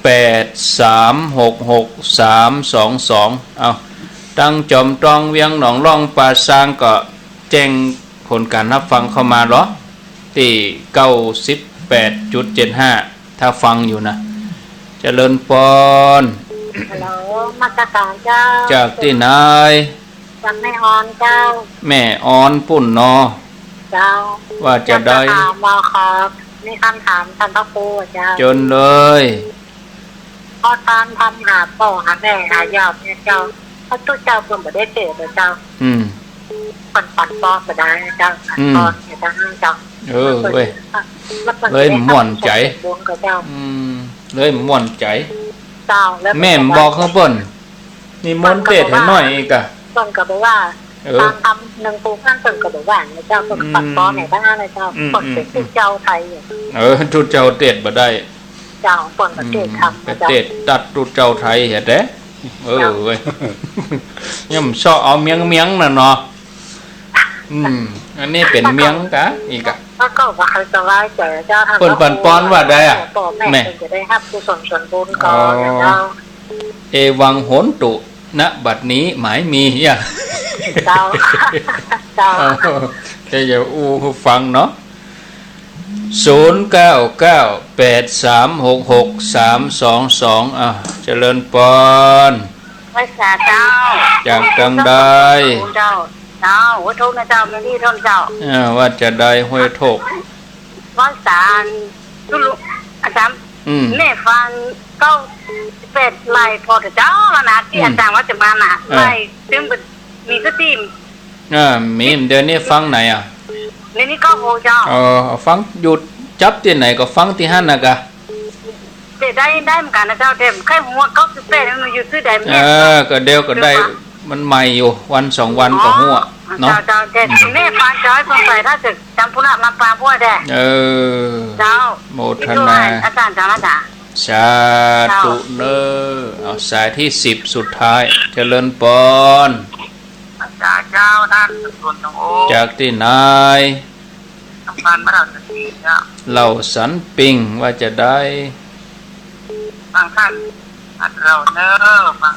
08366322เอาตั้งจอมตรองเวียงหนองร่องป่าซางก็แจ้งผลการรับฟังเข้ามาเหรอที่98.75ถ้าฟังอยู่นะเจริญพรฮัลโหลมาตรการเจ้าจากที่ไหนจากแม่ออนเจ้าแม่ออนปุ่นนอเจ้าว่าจะได้ถามมาครับมีคำถามท่านพระครูเจ้าจนเลยพอตอนทำหาพ่อหาแม่หายอบเนี่ยเจ้าพระตู้เจ้าคนบ่ได้เจอเลยเจ้าปันป้อนบ่ได้เจ้าป้อนเนี่ยเจ้าเจ้าเว้ยเลยม่วนใจเลยม่วนใจแม่บอกเขาเปิ้นนี่มนต์เทศให้หน่อยอีกอ่ะเปิ้นก็บอกว่าตามทำหนึ่งปูข้างเปิ้นก็บอกว่าเจ้าก็ปันป้อนไหนบ้างนะเจ้าเปิ้นเป็นผู้เจ้าไทยทุเจ้าเทศบ่ได้เจ้าเปิ้นก็เทศทำเทศตัดทุเจ้าไทยเห็นเด้เว้ยย่ำชอบเอาเมียงน่ะเนาะอันนี้เป็นเมียงกะอีกอ่ะก็ว่าใครสบายใจเจ้าทำเปิ้นปันป้อนว่าได้อ่ะแม่จะได้รับกุศลส่วนบุญก่อนเจ้าเอวังโหนตุณบัดนี้หมายมีอ่ะเจ้าจะอย่าอู้ฟังเนาะ0998366322เจริญพรภาษาเจ้าจากจังใดเจ้าหัวโทนะเจ้าไม่นี่ท่านเจ้าว่าจะได้ห้วยโถกภาษาทุลุอาจารย์แม่ฟังก็เป็ดไล่พอเจ้าแล้วนะที่อาจารย์ว่าจะมาน่ะไล่ซึ่งมีสติมีเดี๋ยวนี้ฟังไหนอ่ะนี่ก็โหเจ้าฟังหยุดจับที่ไหนก็ฟังที่หั่นน่ะกะได้เหมือนกันนะเจ้าเต็มแค่หัวก็เป็ดมันอยู่ที่ใดก็เดียวก็ได้มันใหม่อยู่วัน2วันก็หัวเนาะเจ้าแต่แม่ฟังจ้อยสงสัยถ้าจะจำพุทธมาปลาพวกได้เจ้าโมทนาอาจารย์จ้าละจ้าสาธุเนอเอาสายที่10สุดท้ายเจริญพรจากเจ้าท่านส่วนตรงโอจากที่ไหนทำการมาเราสันติเหล่าสันปิงว่าจะได้บางท่านเราเนอฟัง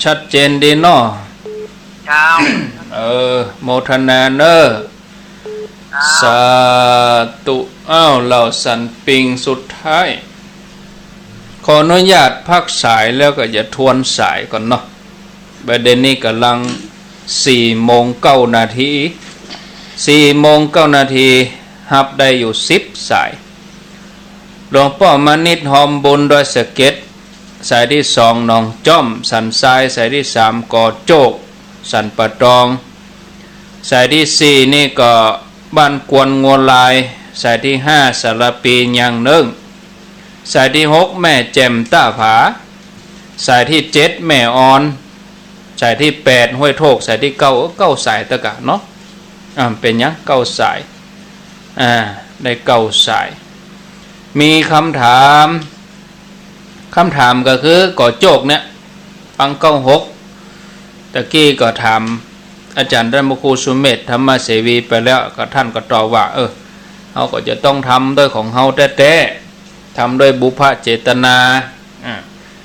ชัดเจนดีเนาะเจ้าโมทนาเนอสาธุเหล่าสันปิงสุดท้ายขออนุญาตพักสายแล้วก็จะทวนสายก่อนเนาะประเด็นนี้กำลัง4:09 นาที4:09 นาทีฮับได้อยู่10สายหลวงพ่อมานิดหอมบุญโดยสะเก็ดสายที่2หนองจ้อมสันทรายสายที่3ก่อโจกสันปะตองสายที่4นี่ก็บ้านกวนงัวลายสายที่5สารปียังเนิ่งสายที่6แม่แจ่มต้าผาสายที่7แม่ออนสายที่8ห้วยโทกสายที่9สายตะกะเนาะเป็นยัง9สายได้9สายมีคำถามก็คือก่อโจกเนี่ยปัง96ตะกี้ก็ถามอาจารย์ท่านพระครูสุเมธธรรมเสวีไปแล้วก็ท่านก็ตอบว่าเขาก็จะต้องทำด้วยของเขาแท้ๆทำด้วยบุพเจตนา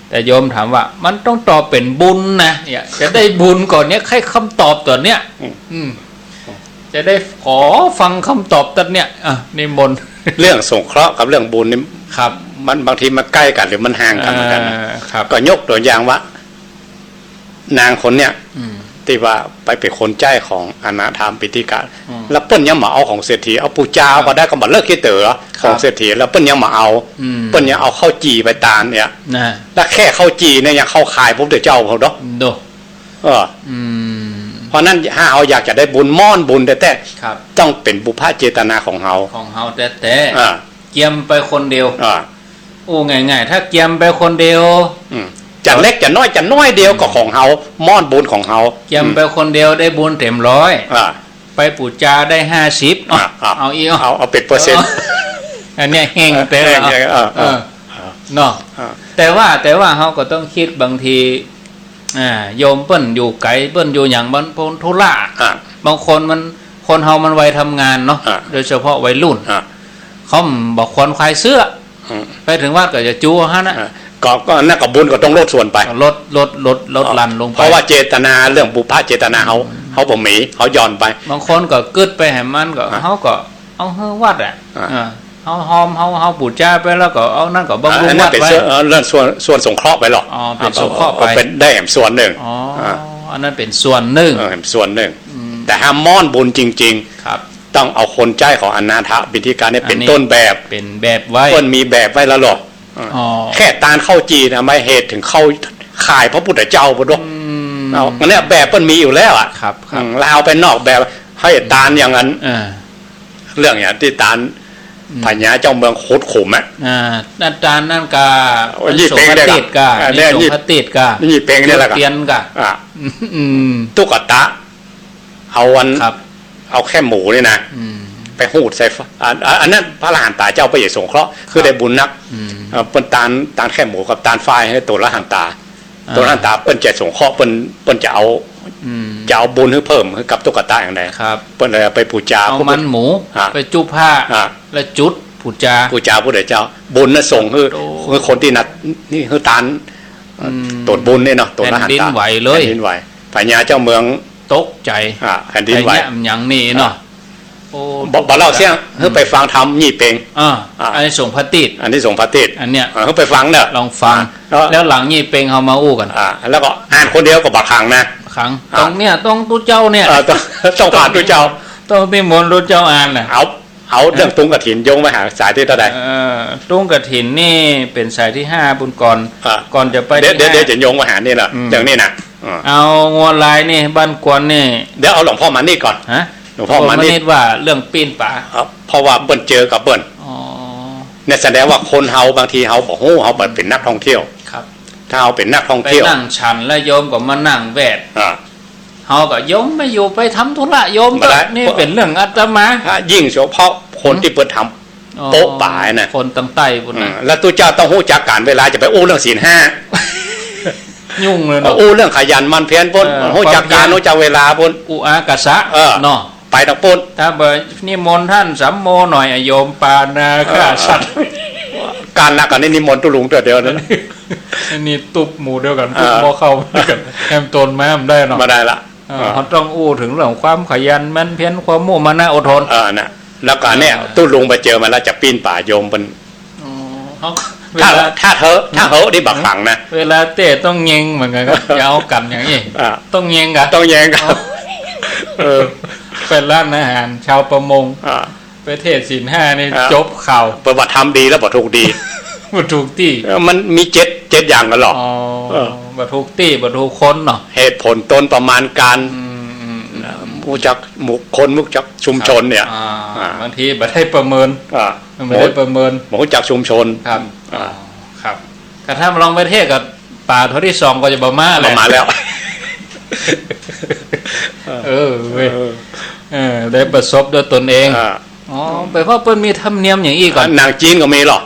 แต่โยมถามว่ามันต้องตอบเป็นบุญนะจะได้บุญก่อนเนี้ยให้คำตอบตัวเนี้ยจะได้ขอฟังคำตอบตัวเนี้ยนิมนต์เรื่องสงเคราะห์กับเรื่องบุญนี่ครับมันบางทีมันใกล้กันหรือมันห่างกันเหมือนกันก็ยกตัวอย่างว่านางคนเนี้ยที่ว่าไปเป็นคนใจของอนาถามปิติกะแล้วเปิ้ลยังมาเอาของเศรษฐีเอาปูจาก็ได้ก็มาเลิกคิดเต๋อของเศรษฐีแล้วเปิ้ลยังมาเอาเปิ้ลยังเอาเข้าจีไปตาเนี่ยแล้วแค่เข้าจีเนี่ยยังเข้าขายพระพุทธเจ้าเขาเนาะเพราะนั้นถ้าเราอยากจะได้บุญม่อนบุญแต่ต้องเป็นบุพเจตนาของเราแต่เกียมไปคนเดียวง่ายๆถ้าเกียมไปคนเดียวจะเล็กจะน้อยเดียวก็ของเฮาม่อนบุญของเฮาเกียมไปคนเดียวได้บุญเต็ม100ไปปู่จาได้50เอาอีกเอาเป็นเปอร์เซ็นต์อันนี้แห้งไปแล้วเนาะแต่ว่าเฮาก็ต้องคิดบางทีโยมเปิ้นอยู่ไกลเปิ้นอยู่อย่างบางคนธุระบางคนเฮามันวัยทำงานเนาะโดยเฉพาะวัยรุ่นเขาบอกควรควายเสื้อไปถึงวัดก็จะจูฮะนะ ก็นั่นก็บุญก็ต้องลดส่วนไปลดลันลงไปเพราะว่าเจตนาเรื่องบุพเจตนาเขาบ่มีเขาย้อนไปบางคนก็กึดไปแหมมันก็เขาก็เอาเฮวัดเขาหอมเขาบูชาไปแล้วก็เอานั่นก็บำรุงวัดไว้เรื่องส่วนสงเคราะห์ไปหรอกเป็นสงเคราะห์ไปเป็นได้แหมส่วนหนึ่งอันนั้นเป็นส่วนหนึ่งส่วนหนึ่งแต่ห้ามม่อนบุญจริงๆครับต้องเอาคนใจของอนาถบิณฑิกาเนี่ยเป็นต้นแบบเป็นแบบไว้เพิ่นมีแบบไว้แล้วหรอกแค่ตาลเข้าจีนะไม่เหตุถึงเข้าขายพระพุทธเจ้าบ่ดอกเอาเนี่ยแบบเพิ่นมีอยู่แล้วอ่ะครับเราเอาไปนอกแบบให้ตาลอย่างนั้นเรื่องอย่างที่ตาลพญาเจ้าเมืองโคตรขมอ่ะนั่นตาลนั่นกายี่เปงได้กะนี่สงพติดกะยี่เปงนี่แหละกะเตียนกะตุ๊กตาเอาวันเอาแค่หมูนี่นะไปหูดใส่อันนั้นพระอรหันตาเจ้าไปใหญ่สงเคราะห์คือได้บุญนักเป็นตาลแค่หมูกับตาลฝ้ายให้ตัวละหันตาตัวละหันตาเปิ้นจะสงเคราะห์เปิ้นจะเอาบุญให้เพิ่มให้กับตุ๊กตาอย่างไรเปิ้นเลยไปปูจาเอามันหมูไปจุบผ้าแล้วจุดปูจาพระเจ้าบุญน่ะส่งคือคนที่นัดนี่คือตาลตดบุญนี่เนาะตัวละหันตาแผ่นดินไหวเลยแผ่นดินไหวพญาเจ้าเมืองตกใจแผ่นดินไหวอย่างนี้เนาะบอกเล่าเสียงเฮ้ยไปฟังธรรมยี่เปงอันนี้ส่งพระติดอันนี้ส่งพระติดอันเนี้ยเฮ้ยไปฟังเนอะลองฟังแล้วหลังยี่เปงเขามาอู้กันแล้วก็อ่านคนเดียวก็บักขังนะขังตรงเนี้ยต้องตุเจ้าเนี่ยต้องผ่านตุเจ้าต้องพิมพ์ตุเจ้าอ่านน่ะเอาเรื่องตุ้งกระถินโยงไปหาสายที่เท่าใดตุ้งกระถินนี่เป็นสายที่5บุญก่อนจะไปเดี๋ยวจะโยงมาหานี่แหละอย่างนี้นะเอางัวลายนี่บ้านกวนนี่เดี๋ยวเอาหลวงพ่อมานี่ก่อนฮะหลวงพ่อมานี่ว่าเรื่องปีนป่าเพราะว่าเปิ้นเจอกับเปิ้นเนี่ยแสดงว่าคนเฮาบางทีเฮาบอกโอ้เฮาเป็นนักท่องเที่ยวครับถ้าเฮาเป็นนักท่องเที่ยวไปนั่งฉันแล้วโยมก็มานั่งแวดเฮาก็โยมไม่อยู่ไปทำธุระโยมก็นี่เป็นเรื่องอาตมายิ่งเฉพาะคนที่เปิ้นทำโป๊ะป่ายน่ะคนตั้งใต้พุ่นน่ะแล้วตัวเจ้าต้องรู้จักการเวลาจะไปอู้เรื่องศีล5ยุ่งเลยเนาะอู้เรื่องขยันมันเพียรพุ่นรู้จักการรู้จักเวลาพุ่นอุอากะสะเนาะไปตะปุ่นถ้าเบอร์นิมนต์ท่านสัมโมหน่อยโยมปานาฆ่าสัตว์การนักกันนี่นิมนต์ตุลุงตัวเดียวนั้นนี่ตุบหมู่เดียวกันตุบบ่เข้ากันแอมตนแม่มได้เนาะมาได้ละเขาต้องอู้ถึงเรื่องความขยันมันเพียรความมุ่งมั่นอดทนน่ะแล้วก็เนี่ยตุลุงไปเจอมาแล้วจะปีนป่าโยมเป็นถ้าเธอได้บักฝังนะเวลาเตะต้องเยงเหมือนกันครับอย่าเอากันอย่างนี้ต้องเยงกันต้องเยงกันเป็นร้านอาหารชาวประมงประเทศศีล5นี่จบข่าวประวัติทำดีแล้วบ่ถูกดีบ่ถูกที่มันมี7อย่างกันหรอบ่ถูกที่บ่ถูกคนเนาะเหตุผลต้นประมาณการผู้จักมุกคนมุกจักชุมชนเนี่ยบางทีบ่ได้ประเมินไม่ได้ประเมินมุกจักชุมชนครับครับกระทั่งลองประเทศกับป่าทที่2ก็จะบ่มาแล้วเว้ยได้ประสบด้วยตนเองไปเพราะเปิ้นมีธรรมเนียมอย่างอีกก่อนหนังจีนก็มีหรอ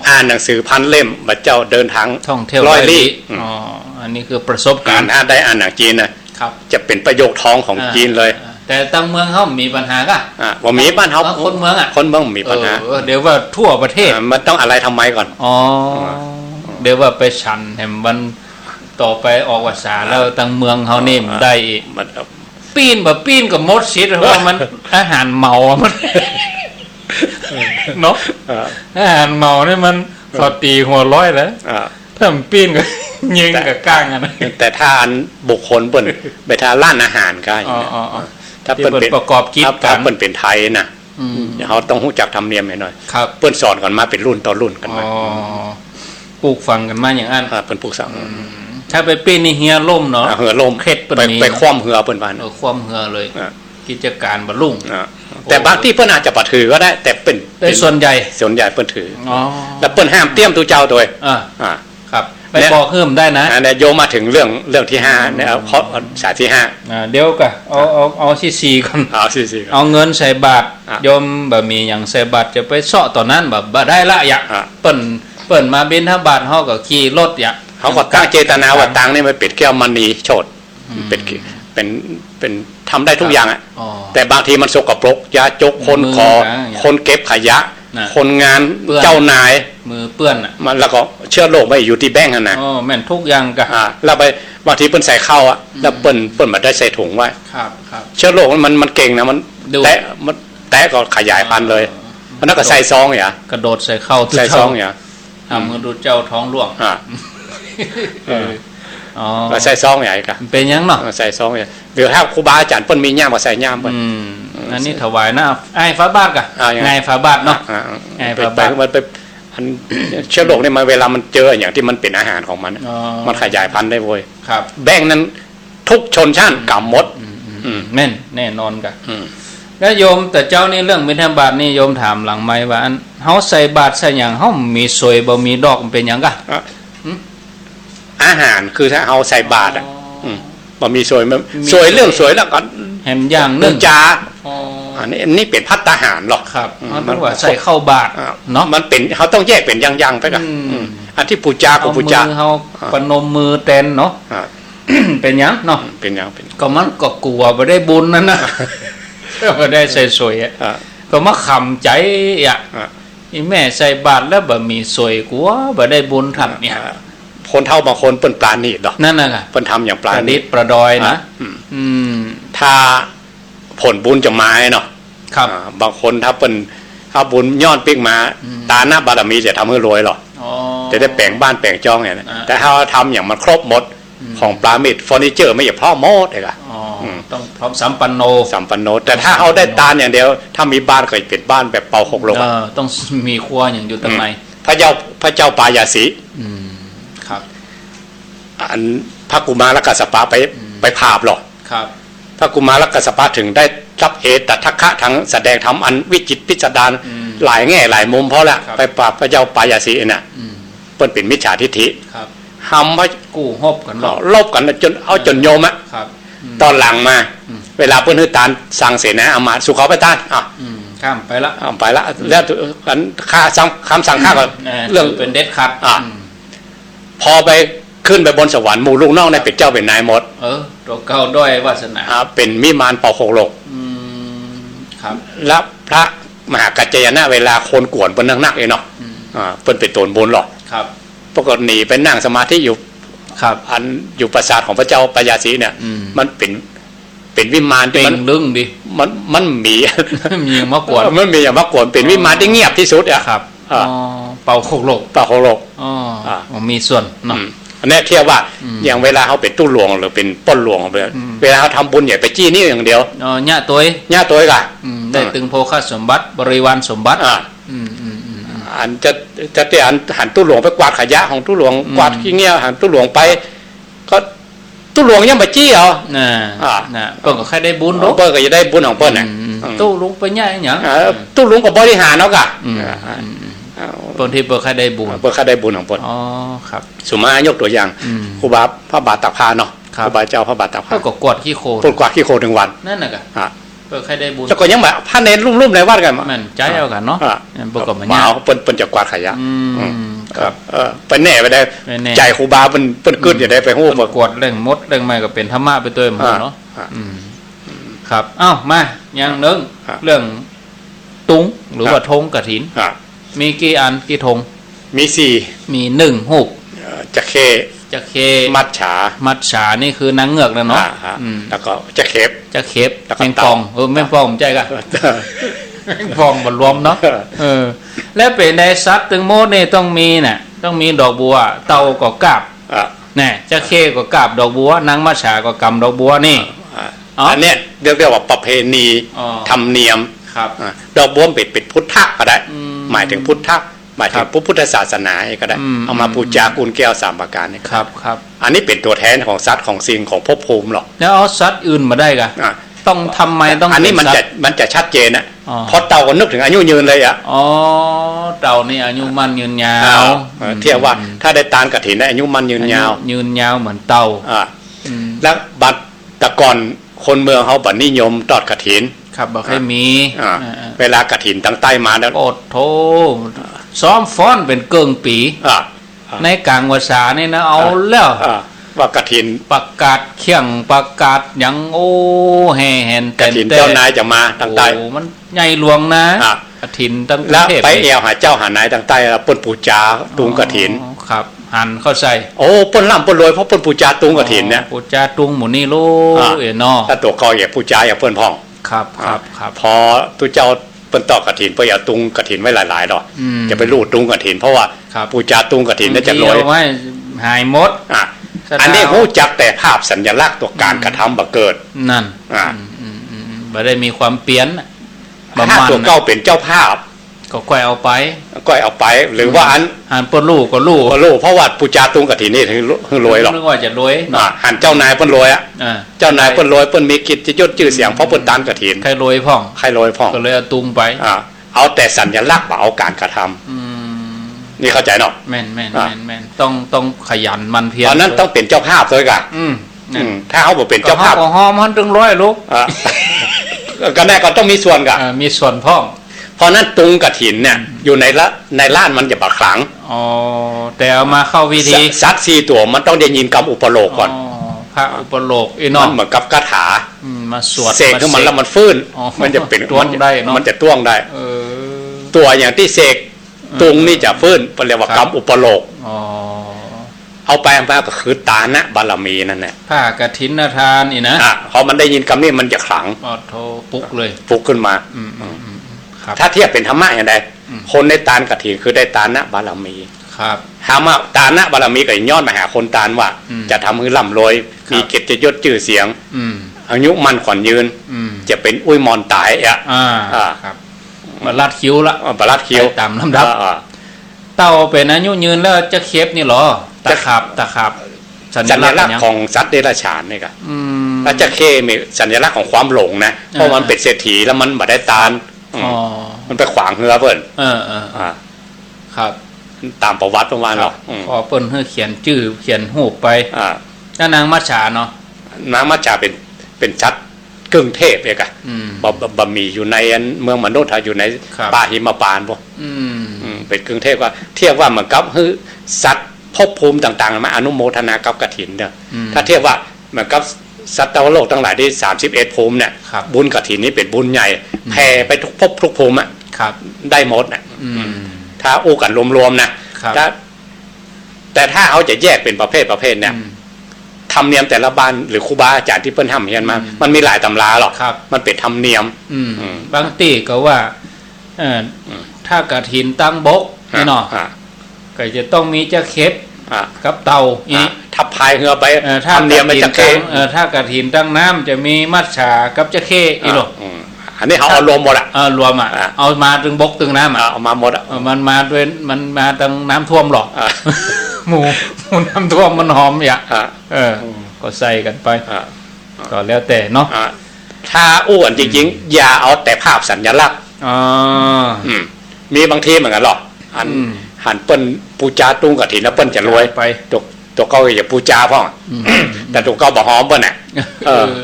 อ่านหนังสือพันเล่มบัดเจ้าเดินทางท่องเที่ยวร้อยลี้อันนี้คือประสบการณ์ถ้าได้อ่านหนังจีนนะครับจะเป็นประโยคท้องของจีนเลยแต่ตั้งเมืองเขามีปัญหาก่ะว่ามีบ้านเขาคนเมืองคนเมืองมีปัญหาเดี๋ยวว่าทั่วประเทศมันต้องอะไรทำไมก่อนเดี๋ยวว่าไปฉันแห่งมันต่อไปออกภาษาแล้วตั้งเมืองเขานี่ได้ปีนกับมดชิดเพราะมันอาหารเมามันเนาะอาหารเมาเนี่ยมันพอตีหัวร้อยแล้วถ้ามันปีนก็ยิงกับก้างนะแต่ถ้าบุคคลเปิ่นไปทานร้านอาหารก็อย่างนี้ถ้าเปิ่นประกอบกิจการเปิ่นเป็นไทยนะเขาต้องรู้จักทำเนียมหน่อยเปิ่นสอนกันมาเป็นรุ่นต่อรุ่นกันมาปลูกฝังกันมาอย่างนั้นเปิ่นปลูกฝังถ้าไปปีนนี่เฮียล่มเนาะเหือล่มเคล็ดไปคว่ำเหือเปิ่นบ้านคว่ำเหือเลยกิจการบรรลุแต่บางที่เปิ้นอาจจะปฏิถือก็ได้แต่เป็นส่วนใหญ่เปิ้นถือแล้วเปิ้นห้ามเตรียมตัวเจ้าโดยครับไปบอกเพิ่มได้นะเนี่ยโยมมาถึงเรื่องที่5เนี่ยเอาสายที่5เดี๋ยวก็เอาที่4ก่อนเอาเงินใส่บาทโยมบ่มีหยังใส่บาทจะไปเซาะตอนนั้นบ่ได้ละอยากเปิ้นมาบิณฑบาตเฮาก็ขี่รถอยากเขาก็ตั้งเจตนาว่าตังนี่มันเป็ดแก้วมณีโฉดเป็นทำได้ทุกอย่างแต่บางทีมันสกปรกยาจกคนเก็บขยะ น่ะ คนงาน เปื้อน เจ้านาย มือเปื้อนอ่ะ มันแล้วก็เชื้อโรคไม่อยู่ที่แบงค์นั่นนะ อ๋อแม่นทุกอย่างกะ แล้วไปบางทีเปิ้นใส่เข้าอ่ะแล้วเปิ้นมาได้ใส่ถุงไว้ ครับครับ เชื้อโรคมันเก่งนะมัน ดู แตะก็ขยายพันธุ์เลยมันนั่นก็ใส่ซองอย่าก ระโดดใส่เข้า ใส่ซองอย่า ทำมือดูเจ้าท้องร่วง อ๋อ ก็ใส่ซองอย่าอีกอะ มันเป็นยังเนาะ ใส่ซองอย่าเดี๋ยวถ้าครูบาอาจารย์เปิ้นมีย่ามก็ใส่ย่ามเปิ้น อันนี้ถวายหน้าไอ้ฟ้าบาทกะ ยัง ไงฟ้าบาทเนาะ ไง ไป พระ ไป บาท มันไปอันเชื้อโรคเนี่ยมันเวลามันเจออย่างที่มันเป็นอาหารของมัน อ๋อ มันขยายพันธุ์ได้เว้ย ครับ แบงค์นั้นทุกชนชั้นกำหมด แม่นแน่นอนกะ อืม แล้วโยมแต่เจ้านี่เรื่องบิณฑบาตนี่โยมถามหลังไม้ว่าอันเฮาใส่บาตรใส่หยังเฮามีสวยบ่มีดอกมันเป็นหยังกะ อาหารคือถ้าเอาใส่บาตรอ่ะบ่มีสวยมัน มี สวยเรื่องสวยแล้วก็ แหมอย่างหนึ เรื่อง ง จา อ๋อ อันนี้เป็นพัตตาหารหรอก ครับมันต้องว่าใส่เข้าบาตร เนาะ มันเป็นเขาต้องแยกเป็นอย่างๆไปกัน อันที่ปูจากับ เอา ปู มื จา อเฮาปนมมือเต้นเนาะ อ่า เป็นหยังเนาะ เป็นอย่างเป็น ก็มันก็กลัวบ่ได้บุญนั่นน่ะ บ่ได้ใส่สวยอ่ะ อ่า ก็มาขำใจอ่ะ อ่า อีแม่ใส่บาตรแล้วบ่มีสวยกลัวบ่ได้บุญทันเนี่ย คนเท่าบางคนเปิ้นปลาณีตหรอก นั่นน่ะค่ะ เปิ้นทำอย่างป ป ลา ระ ณี ดิ ต ษฐ์ประดอยนะ อืม ม ถ้าผลบุญจะมาเนาะ ครับ บางคนถ้าเป็นถ้าบุญย้อนปิ๊กมา ตาหน้าบารมีจะทำให้รวยหรอก อ๋อ จะได้แปลงบ้านแปลงจองอย่างนี้น อ่า แต่ถ้าทำอย่างมันครบหมดของปลาเม็ดเฟอร์นิเจอร์ไม่อย่าพ่อหมดเลยอะ อ๋อต้องพร้อมสัมปันโน สัมปันโนแต่ถ้าเอาได้ตาอย่างเดียว ถ้ามีบ้านก็เป็นบ้านแบบเป่าหกลง ต้องมีครัวอย่างอยู่ตรงใน พระเจ้าปายาสี ครับ อันพระกุมารกัสสปะไปภาพหรอก ครับ พระกุมารกัสสปะถึงได้รับเหตุทักขะทั้งแสดงธรรมอันวิจิตรพิสดารหลายแง่หลายมุมเพราะละไปปราบพระเจ้าปายาสีน่ะเปิ้นเป็นมิจฉาทิฏฐิ ครับ ทำพระ กู้ฮบกันหรอก ลบกันจนเอาจนโยมอะ ครับ ตอนหลังมา เวลาเพื่อนฮือตานสั่งเสนาอามาตย์สุเขาไปต้านข้ามไปละ ไปละแล้วกันค่าคำสั่งข้าก็เรื่อง เป็นเด็ดขาด พอไปขึ้นไปบนสวรรค์หมู่ลูกน้องในเป็นเจ้าเป็นนายหมด ตัวเก่าด้อยวาสนา เป็นมิมานเป่าโคกโลก ครับ แล้วพระมหากัจจายนะเวลาคนกวนเปิ้นนักๆเองเนาะเปิ้นเป็นตนบนหรอก ครับ ปกติหนีไปนั่งสมาธิอยู่ ครับ อันอยู่ปราสาทของพระเจ้าปายาสีเนี่ย มันเป็นวิมาน เป่ ที่ งลึงดิ มันมี มีมากวน มันมีอย่างมากวนเป็นวิมานที่เงียบที่สุดอ่ะ ครับเป่าโคกโลก เป่าโคกโลก มีส่วนเนาะ อันนี้เทียบว่าอย่างเวลาเขาเป็นตู้หลวงหรือเป็นป้นหลวงเวลาเขาทำบุญอย่าไปจี้นี่อย่างเดียว เนี่ยตัว ญาติตัวกะ ได้ตึงโภคสมบัติบริวารสมบัติ อันจะเตียนหันตู้หลวงไปกวาดขยะของตู้หลวงกวาดขี้เงี้ยหันตู้หลวงไป ก็ตู้หลวงยังไปจี้เอาน่ะเปิ้นก็แค่ได้บุญ เปิ้ลก็จะได้บุญของเปิ้ลน่ะ ตู้ลุงไปย่หยัง ตู้หลวงก็บริหารเนาะกะ เปิ้นที่เปิ้นแค่ได้บุญ เปิ้ลเขาได้บุญของเปิ้ล อ๋อครับ สุมายกตัวอย่างครูบาพระบาทตักผ้าเนาะครูบาเจ้าพระบาทตักผ้า ก็กวาดขี้โค ปลดกวาดขี้โคถึงวัน นั่นน่ะกะเปิ้นแค่ได้บุญ แล้วก็ยังแบบผ้าเน้นรุ่มๆในวัดกัน แม่นใจเอากันเนาะเปิ้นก็มา หมา ย่ เปิ้นจะกวาดขยะ ครับ ไปแน่ไปได้ใจครูบาเปิ้นกึดอย่าได้ไปฮู้ ประกวดเรื่องมดเรื่องไม่ก็เป็นธรรมะไปตัวหมดเนาะครับเอ้ามาอย่างนึงเรื่องตุงหรือว่าธงกฐินมีกี่อันกี่ธง มีมี1หุบ จะเค จะเค มัดฉา มัดฉานี่คือนางเงือกแล้วเนาะ แล้วก็จะเข็บ จะเข็บ แล้วก็ แมงปองแมงปองผมใจกะแมงปองบ่รวมเนาะและเป็นในสัตว์ตึงโมดนี่ต้องมีน่ะต้องมีดอกบัวเต่าก็กาบนี่จะเคก็กาบดอกบัวนางมัดฉาก็กำดอกบัวนี่อันเนี้ยเรียกว่าประเพณีธรรมเนียม ครับ ดอกบัวเป็นพุทธะก็ได้หมายถึงพุทธะหมายถึงพุทธศาสนาก็ได้เอามาปูจากุลแก้ว3ประการนี่ครับอันนี้เป็นตัวแทนของสัตว์ของสิ่งของภพภูมิหรอกแล้วเอาสัตว์อื่นมาได้กะต้องทำไมต้องอันนี้มันจะชัดเจนนะเพราะเต่าก็นึกถึงอายุยืนเลยอ่ะเต่านี่อายุมันยืนยาว เทียบว่าถ้าได้ตาลกฐินได้อายุมันยืนยาวเหมือนเต่าแล้วบัดตะก่อนคนเมืองเขาบัดนิยมตอดกฐินครับบอกให้มีเวลากฐินตั้งใต้มาแล้วโอดโธซ้อมฟ้อนเป็นเกิงปีในกลางภาษานี่นะเอาแล้วว่ากฐินประกาศเขียงประกาศยังโอ้แห่เห็นกฐินเจ้านายจะมาตั้งใต้มันใหญ่หลวงนะ กฐินตั้งกรุ แล้ ง ว เทพ ไปเอวหาเจ้าหานายต่างใต้เปิ้นปูจาตุงกฐิน อ๋อครับหันเข้าใส่ โอ้เปิ้นล่ำเปิ้นรวยเพราะเปิ้นปูจาตุงกฐินเนี่ย ปูจาตุงหมูนี่ลูเนาะ ถ้าตัวกออย่าปูจาอย่าเปิ้นพ่อง ครับครับ พอตุเจ้าเปิ้นต่อกฐินเปิ้นอย่าตุงกฐินไว้หลายๆดอก อืม จะไปรูดตุงกฐินเพราะว่า ครับ ปูจาตุงกฐินน่าจะรวย เอาไว้หายหมด อ่ะ สะดาว อันนี้ฮู้จักแต่ภาพสัญลักษณ์ตัวการกระทำบ่เกิด นั่น อ่า บ่ได้มีความเปลี่ยนประ ถ้า มาณ ตัวเก้าเป็นเจ้าภาพ ก็ค่อยเอาไป ก็เอาไปหรือว่าอัน หันเปิ้นลูกก็ลูก ก็รู้เพราะว่าปูจาตุงกฐินนี่ถึงรวยหรอก นึกว่าจะรวยเนาะ หันเจ้านายเปิ้นรวยอ่ะ อ่า เจ้านายเปิ้นรวยเปิ้นมีกิจยศชื่อเสียงเพราะเปิ้นตานกฐิน ใครรวยพ่อง ใครรวยพ่อง ก็เลยเอาตุงไป เอาแต่สัญลักษณ์เอาการกระทำ อืม นี่เข้าใจเนาะ แม่นต้องขยันมันเพียร ตอนนั้นต้องเป็นเจ้าภาพด้วยกัน นั่น ถ้าเขาบอกเป็นเจ้าภาพ ก็หอมมันถึงร้อยลูก อ่ะ ก็แน่ก็ต้องมีส่วนกัน มีส่วนพ่อง เพราะนั้นตุงกฐินเนี่ยอยู่ในล้านมันจะบักขลัง อ๋อแต่เอามาเข้าวิธี สัตว์4ตัวมันต้องได้ยินกรรมอุปโลกก่อน พระอุปโลกอี มั เนาะ นเหมือนกับคาถา มาสวด เสกขึ้นมันแล้วมันฟื้น อ๋อ มันจะเป็น ต้วงได้เนอะ มันจะต้วงได้ เออ ตัวอย่างที่เสกตุงนี่จะฟื้นเรียกว่า ครับ กรรมอุปโลก อ๋อ เอาไปก็คือตานะบารมีนั่นแหละ ผ้ากฐินทานอีนะ พอมันได้ยินคำนี้มันจะขลัง อ๋อโทปุ๊กเลย ฟุกขึ้นมา ครับ ถ้าเทียบเป็นธรรมะอย่างใดคนในตานกฐินคือได้ตานะบารมี ครับ ถามว่าตานะบารมีก็ย้อนมาหาคนตานว่า จะทำให้ร่ำรวย ครับ มีเกียรติยศชื่อเสียง อืม อายุมันขวัญยืน จะเป็นอุ้ยมอนตายอ่ะ ครับมาลัดคิ้วละ ประลัดคิ้ว ไปตามลำดับ เต่าเป็นอายุยืนแล้วจะเคฟนี่เหรอตะขับสั สั ญ ญ ลั ลั ก ก ษ ษ ณ์ ณ์ของสัตว์เดรัจฉานนี่ก็ ม ถ้าจะเข้มีสัญลักษณ์ของความหลงนะเพราะมันเป็นเศรษฐีแล้วมันบ่ได้ตาน อ๋อ มันไปขวางเฮือเพิ่น ครับ ตามประวัติประมาณหรอก พอเปิ้นให้เขียนชื่อเขียนรูปไปถ้านางมัจฉาเนาะ น้ำมัจจาเป็นชัดกึ่งเทพเองอะบะหมี่อยู่ในเมืองมนุษย์อยู่ในป่าหิมพานต์พวกเป็นกึ่งเทพว่าเทียบว่าเหมือนกับคือสัตว์ภพภูมิต่างๆมาอนุโมทนากับกฐินเนี่ยถ้าเทียบว่าเหมือนกับสัตว์โลกทั้งหลายที่31ภูมิเนี่ยบุญกฐินนี้เป็นบุญใหญ่แผ่ไปทุกภพทุกภูมิอ่ะได้หมดนะถ้าอู้กันรวมๆนะแต่ถ้าเขาจะแยกเป็นประเภทเนี่ยธรรมเนียมแต่ละบ้านหรือครูบาอาจารย์ที่เพิ่นทำเฮียนมามันมีหลายตำราหรอกมันเป็นธรรมเนียมบางตีก็ว่าถ้ากฐินตั้งบกนี่เนาะก็จะต้องมีเจ้าเคฟกับเตาอีถ้าพายเรือไป ถ้า ธรรมเนียมมันจะเค ถ้ากฐินตั้งน้ำจะมีมัจฉากับเจ้าเคอีหรออันนี้เขาเอารวมหมดอ่ะรวมอ่ะเอามาถึงบกถึงน้ำเอามาหมดอ่ะมันมาด้วยมันมาตั้งน้ำท่วมหรอกหมูน้ำท่วมมันหอมอย่าก็ใส่กันไปก็แล้วแต่เนาะถ้าอ้วนจริงๆอย่าเอาแต่ภาพสัญลักษณ์มีบางทีเหมือนกันหรอกหันเปิ้นปูจาตุงกฐินแล้วเปิ้นจะรวยไปตัวเก้าอย่าปูจาพ่อแต่ตัวเก้าบ่หอมเปิ้นน่ะ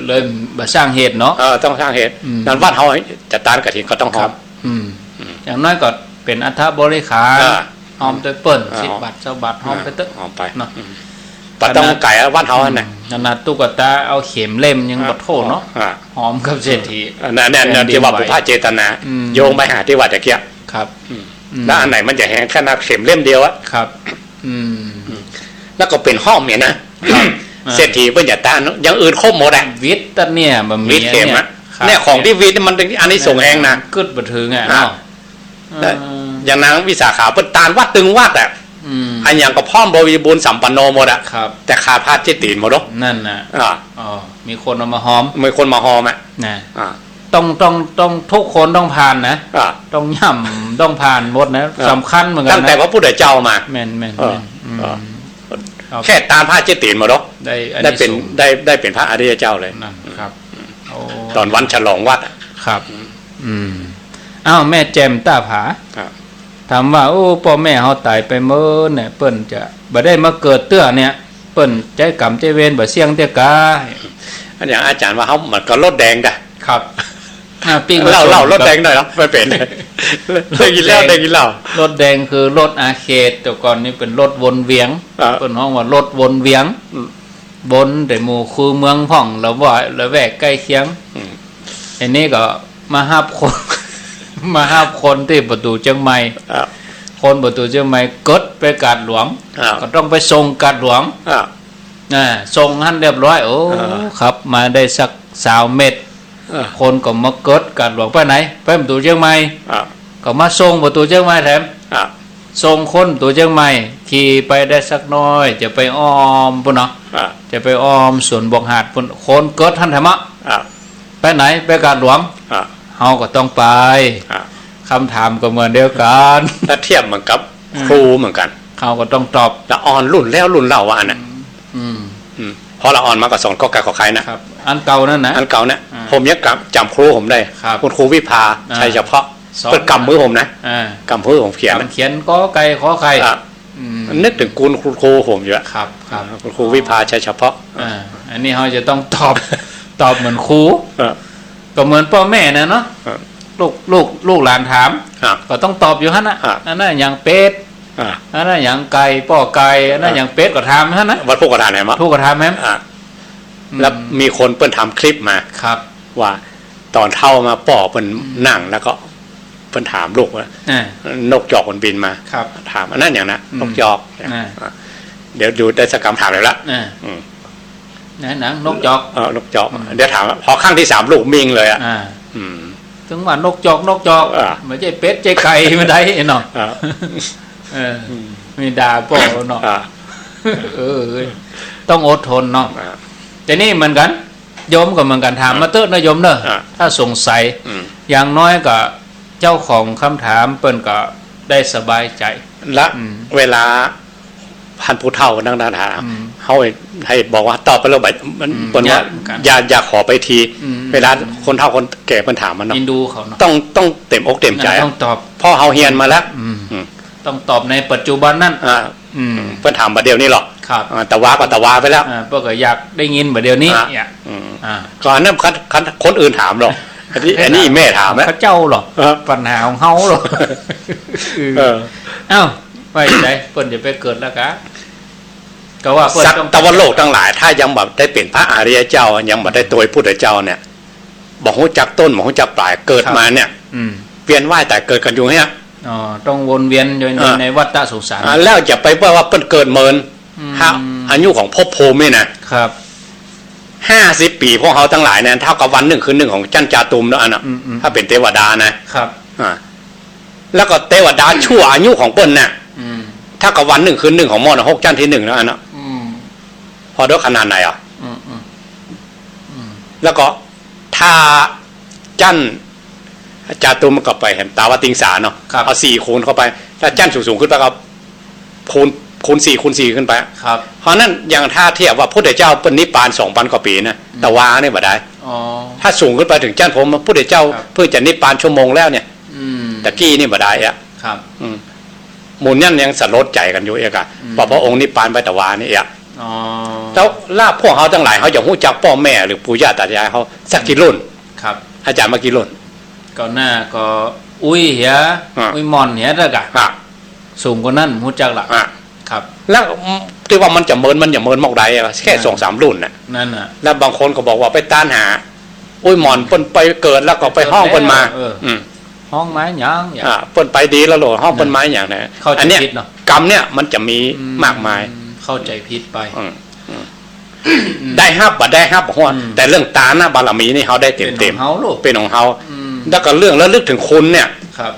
เลยบ่สร้างเหตุเนาะต้องสร้างเหตุนั้นวัดเฮาจะตานกฐินก็ต้องหอมอย่างน้อยก็เป็นอัฐบริขารหอมตัวเปิ้น10 บาท20 บาทหอมไปเถอะหอมไปเนาะบ่ต้องไก่วัดเฮาน่ะขนาดตุ๊กตาเอาเข็มเล่มยังบ่โทษเนาะหอมกับเศรษฐีนั่นที่ว่าปุพพะเจตนาโยงไปหาที่ว่าตะเกียบครับแล้วอันไหนมันจะแห้งแค่นักเข็มเล่มเดียวอะครับแล้วก็เป็นห้อมเนี่ยนะเศรษฐีเพิ่นอย่าต้านอย่างอื่นครบหมดอ่ะวิทย์ตะเนี่ยบะหมี่วิทย์เข็มอ่ะเนี่ยของที่วิทย์มันอันนี้ส่งแองนะกึดบ่ถึงอ่ะเนาะอย่างนางวิสาขาเพิ่นตานวัดตึงวัดอ่ะอันอย่างก็พร้อมบริบูรณ์สัมปันโนหมดอ่ะแต่ขาดพาดจิตตีนหมดเนาะนั่นน่ะมีคนเอามาหอมมีคนมาหอมอ่ะนะต้องทุกคนต้องผ่านนะต้องย่ำต้องผ่านหมดนะสำคัญเหมือนกันนะตั้งแต่พระพุทธเจ้ามาแม่นแค่ตามพระเจตินหมดเนาะได้เป็นพระอริยเจ้าเลยครับตอนวันฉลองวัดครับอ้าวแม่แจมตาผาถามว่าโอ้พ่อแม่เฮาตายไปเมื่อเนี่ยเปิ้นจะบ่ได้มาเกิดเตื้อเนี่ยเปิ้นใจกรรมใจเวรบ่เสี่ยงเตื้อกาอันอย่างอาจารย์ว่าเฮามันก็รถแดงด่ะครับปิ้งเล่ารถแดงหน่อยเนาะไม่เป็นได้กินเหล้ารถแดงคือรถอาเขตแต่ก่อนนี้เป็นรถวนเวียงเปิ้นฮ้องว่ารถวนเวียงบนแต่หมู่คือเมืองพ่องแล้วว่าแล้วแวกใกล้เคียงอันนี้ก็มาฮับคน มาห้าคนที่ประตูเชียงใหม่คนประตูเชียงใหม่กดไปกาดหลวงก็ต้องไปส่งกาดหลวงส่งท่านเรียบร้อยโอ้ครับมาได้สัก3 เม็ดคนก็มากดกาดหลวงไปไหนไปประตูเชียงใหม่ก็มาส่งประตูเชียงใหม่แถมส่งคนตัวเชียงใหม่ขี่ไปได้สักน้อยจะไปอ้อมปุ่นเนาะจะไปอ้อมสวนบกหาดปุ่นคนเกิดท่านธรรมะไปไหนไปกาดหลวงเฮาก็ต้องไปคำถามก็เหมือนเดียวกันถ้าเทียบเหมือนกับครูเหมือนกันเขาก็ต้องตอบละอ่อนรุ่นแล้วรุ่นเล่าว่าอันน่ะพอละอ่อนมาก็สอนก็ไก่ขอใครนะครับอันเก่านั่นนะอันเก่าเนี่ยผมยังจำครูผมได้คุณครูวิภาชัยเฉพาะเปิดกำมือผมนะกำมือผมเขียนก็ไก่ขอใครนึกถึงคุณครูผมอยู่ครับคุณครูวิภาชัยเฉพาะอันนี้เขาจะต้องตอบเหมือนครูก็เหมือนพ่อแม่นะเนาะลูกหลานถามก็ต้องตอบอยู่ฮะนะอันนั้นอย่างเป็ดอันนั้นอย่างไก่ป้อไก่อันนั้นอย่างเป็ดก็ถามฮะนะวัดพวกกระดานไหนมั้งพวกกระถามไหมแล้วมีคนเปิ้นทำคลิปมาครับว่าตอนเท่ามาป้อเปิ้นนั่งแล้วก็เพิ่นถามลูกว่านกจอกมันบินมาถามอันนั้นอย่างนะนกจอกเดี๋ยวดูได้สักคำถามเลยละหนังนกจอกนกจอกเดี๋ยวถามพอครั้งที่3ลูกมิงเลยถึงว่านกจอกไม่ใช่เป็ดใจไก่ไม่ได้เนาะมีด่าพ่อเนาะต้องอดทนเนาะแต่นี่เหมือนกันโยมก็เหมือนกันถามมาเติร์ดนะโยมเนอะถ้าสงสัยอย่างน้อยก็เจ้าของคำถามเปิ้นก็ได้สบายใจและเวลาพันผู้เฒ่านั่งถามเขาให้บอกว่าตอบไปแล้วแบบมันเปิ้นว่าอย่าขอไปทีเวลาคนเฒ่าคนแก่เปิ้นถามมันเนาะอินดูเขาเนาะต้องเต็มอกเต็มใจต้องตอบพ่อเฮาเฮียนมาแล้วต้องตอบในปัจจุบันนั่นเปิ้นถามประเดี๋ยวนี้หรอกแต่ว่าก็แต่ว่าไปแล้วเปิ้นก็อยากได้ยินประเดี๋ยวนี้ก่อนนั้นคนอื่นถามหรอกอันนี้แม่ถามนะเขาเจ้าหรอปัญหาของเฮาหรออ้าวไปไหนเปิ้นจะไปเกิดแล้วกะก็ว่าเปิ้นต้องตะวันโลกทั้งหลายถ้ายังแบบได้เป็นพระอริยเจ้ายังแบบได้ตัวพุทธเจ้าเนี่ยบอกฮู้จักต้นบอกฮู้จักปลายเกิดมาเนี่ยเปลี่ยนว่ายแต่เกิดกันอยู่เนี่ยต้องวนเวียนอยู่ในวัฏฏะสงสารแล้วจะไปว่าเปิ้นเกิดเมินถ้าอายุของภพภูมินี่นะครับ50 ปีพวกเขาทั้งหลายเนี่ยเท่ากับวัน1 คืน 1ของจันจาตุมแล้วอันน่ะถ้าเป็นเทวดานะครับแล้วก็เทวดาชั่วอายุของเปิ้นน่ะถ้ากับวัน1 คืน 1ของมอนะ6จันที่1แล้วอันน่ะพอด้วยขนาดไหนอ่ะแล้วก็ถ้าจันจาตุมมันก็ไปเห็นตาวติงสาเนาะเอา4 คูณเข้าไปถ้าจันสูงขึ้นไปก็คูณ 4 คูณ 4ขึ้นไปเพราะนั้นอย่างถ้าเทียบว่าพุทธเจ้าเป็นนิพพาน 2,000 กว่าปีนะแต่ว่าเนี่ยบ่ได้ถ้าสูงขึ้นไปถึงจันผมพุทธเจ้าเพื่อจะนิพพานชั่วโมงแล้วเนี่ยตะกี้นี่บ่ได้อ่ะหมุนยันยังสลดใจกันอยู่เอกะพระองค์นิพพานไปแต่ว่านี่อ่ะแล้วลาพวกเขาทั้งหลายเขาอยากรู้จักพ่อแม่หรือปู่ย่าตายายเขาสักกี่รุ่นครับอาจารย์มากี่รุ่นก็หน้าก็อุ้ยเหียอุ้ยมอนเหียแล้วกะสูงกว่านั้นรู้จักละครับแล้วที่ว่ามันจะเมินมอกใดแค่2-3 รุ่นน่ะนั่นน่ะแล้วบางคนก็บอกว่าไปต้านหาอุ้ยหมอนเปิ้นไปเกิดแล้วก็ไปห้องเปิ้นมาห้องไม้หยังเปิ้นไปดีแล้วโหลห้องเปิ้นไม้หยังนะอันเนี้ยกรรมเนี่ยมันจะมีมากมายเข้าใจผิดไปได้ฮับบ่ได้ฮับฮ้อนแต่เรื่องตาหน้าบารมีนี่เฮาได้เต็มเป็นของเฮาแล้วก็เรื่องระลึกถึงคุณเนี่ยครับ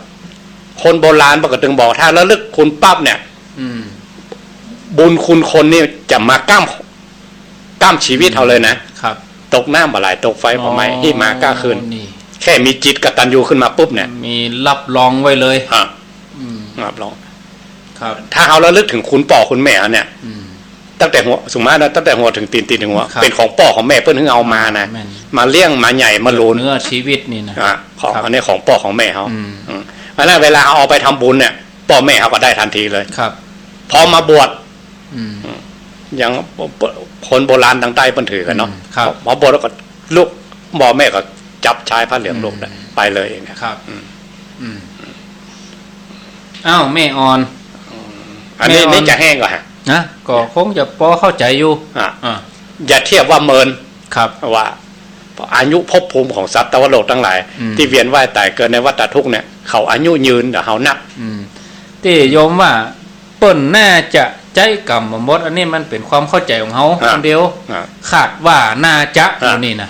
คนโบราณปกติบอกถ้าระลึกคุณปั๊บเนี่ยบุญคุณคนนี่จะมาก้ามชีวิตเขาเลยนะครับตกน้ำบ่ไหลตกไฟบ่ไหม้ที่มากล้าคืนแค่มีจิตกตัญญูขึ้นมาปุ๊บเนี่ยมีรับรองไว้เลยรับรองครับถ้าเขาระลึกถึงคุณพ่อคุณแม่เนี่ยตั้งแต่หัวสมมตินะตั้งแต่หัวถึงตีนถึงหัวเป็นของพ่อของแม่เพิ่นถึงเอามานะมาเลี้ยงมาใหญ่มาโลนเนื้อชีวิตนี่นะของอันนี้ของพ่อของแม่เขาเพราะนั้นเวลาเอาไปทำบุญเนี่ยพ่อแม่เขาก็ได้ทันทีเลยครับพอมาบวชอย่างคนโบราณทางใต้เพิ่นถือกันเนาะพอบวชแล้วก็ลูกพ่อแม่ก็จับชายผ้าเหลืองลูกไปเลยเองครับอ้าวแม่อ่อนอันนี้จะแห้งก่อนฮะนะก็คงจะพอเข้าใจอยู่อย่าเทียบว่าเมินครับว่าอายุภพภูมิของสัตว์ตวโลกทั้งหลายที่เวียนว่ายตายเกิดในวัฏทุกข์เนี่ย เขาอายุยืนกับเขานักที่โยมว่าเปิ้นน่าจะใจกรรมหมดอันนี้มันเป็นความเข้าใจของเขาคนเดียวขาดว่าน่าจะนี่นะ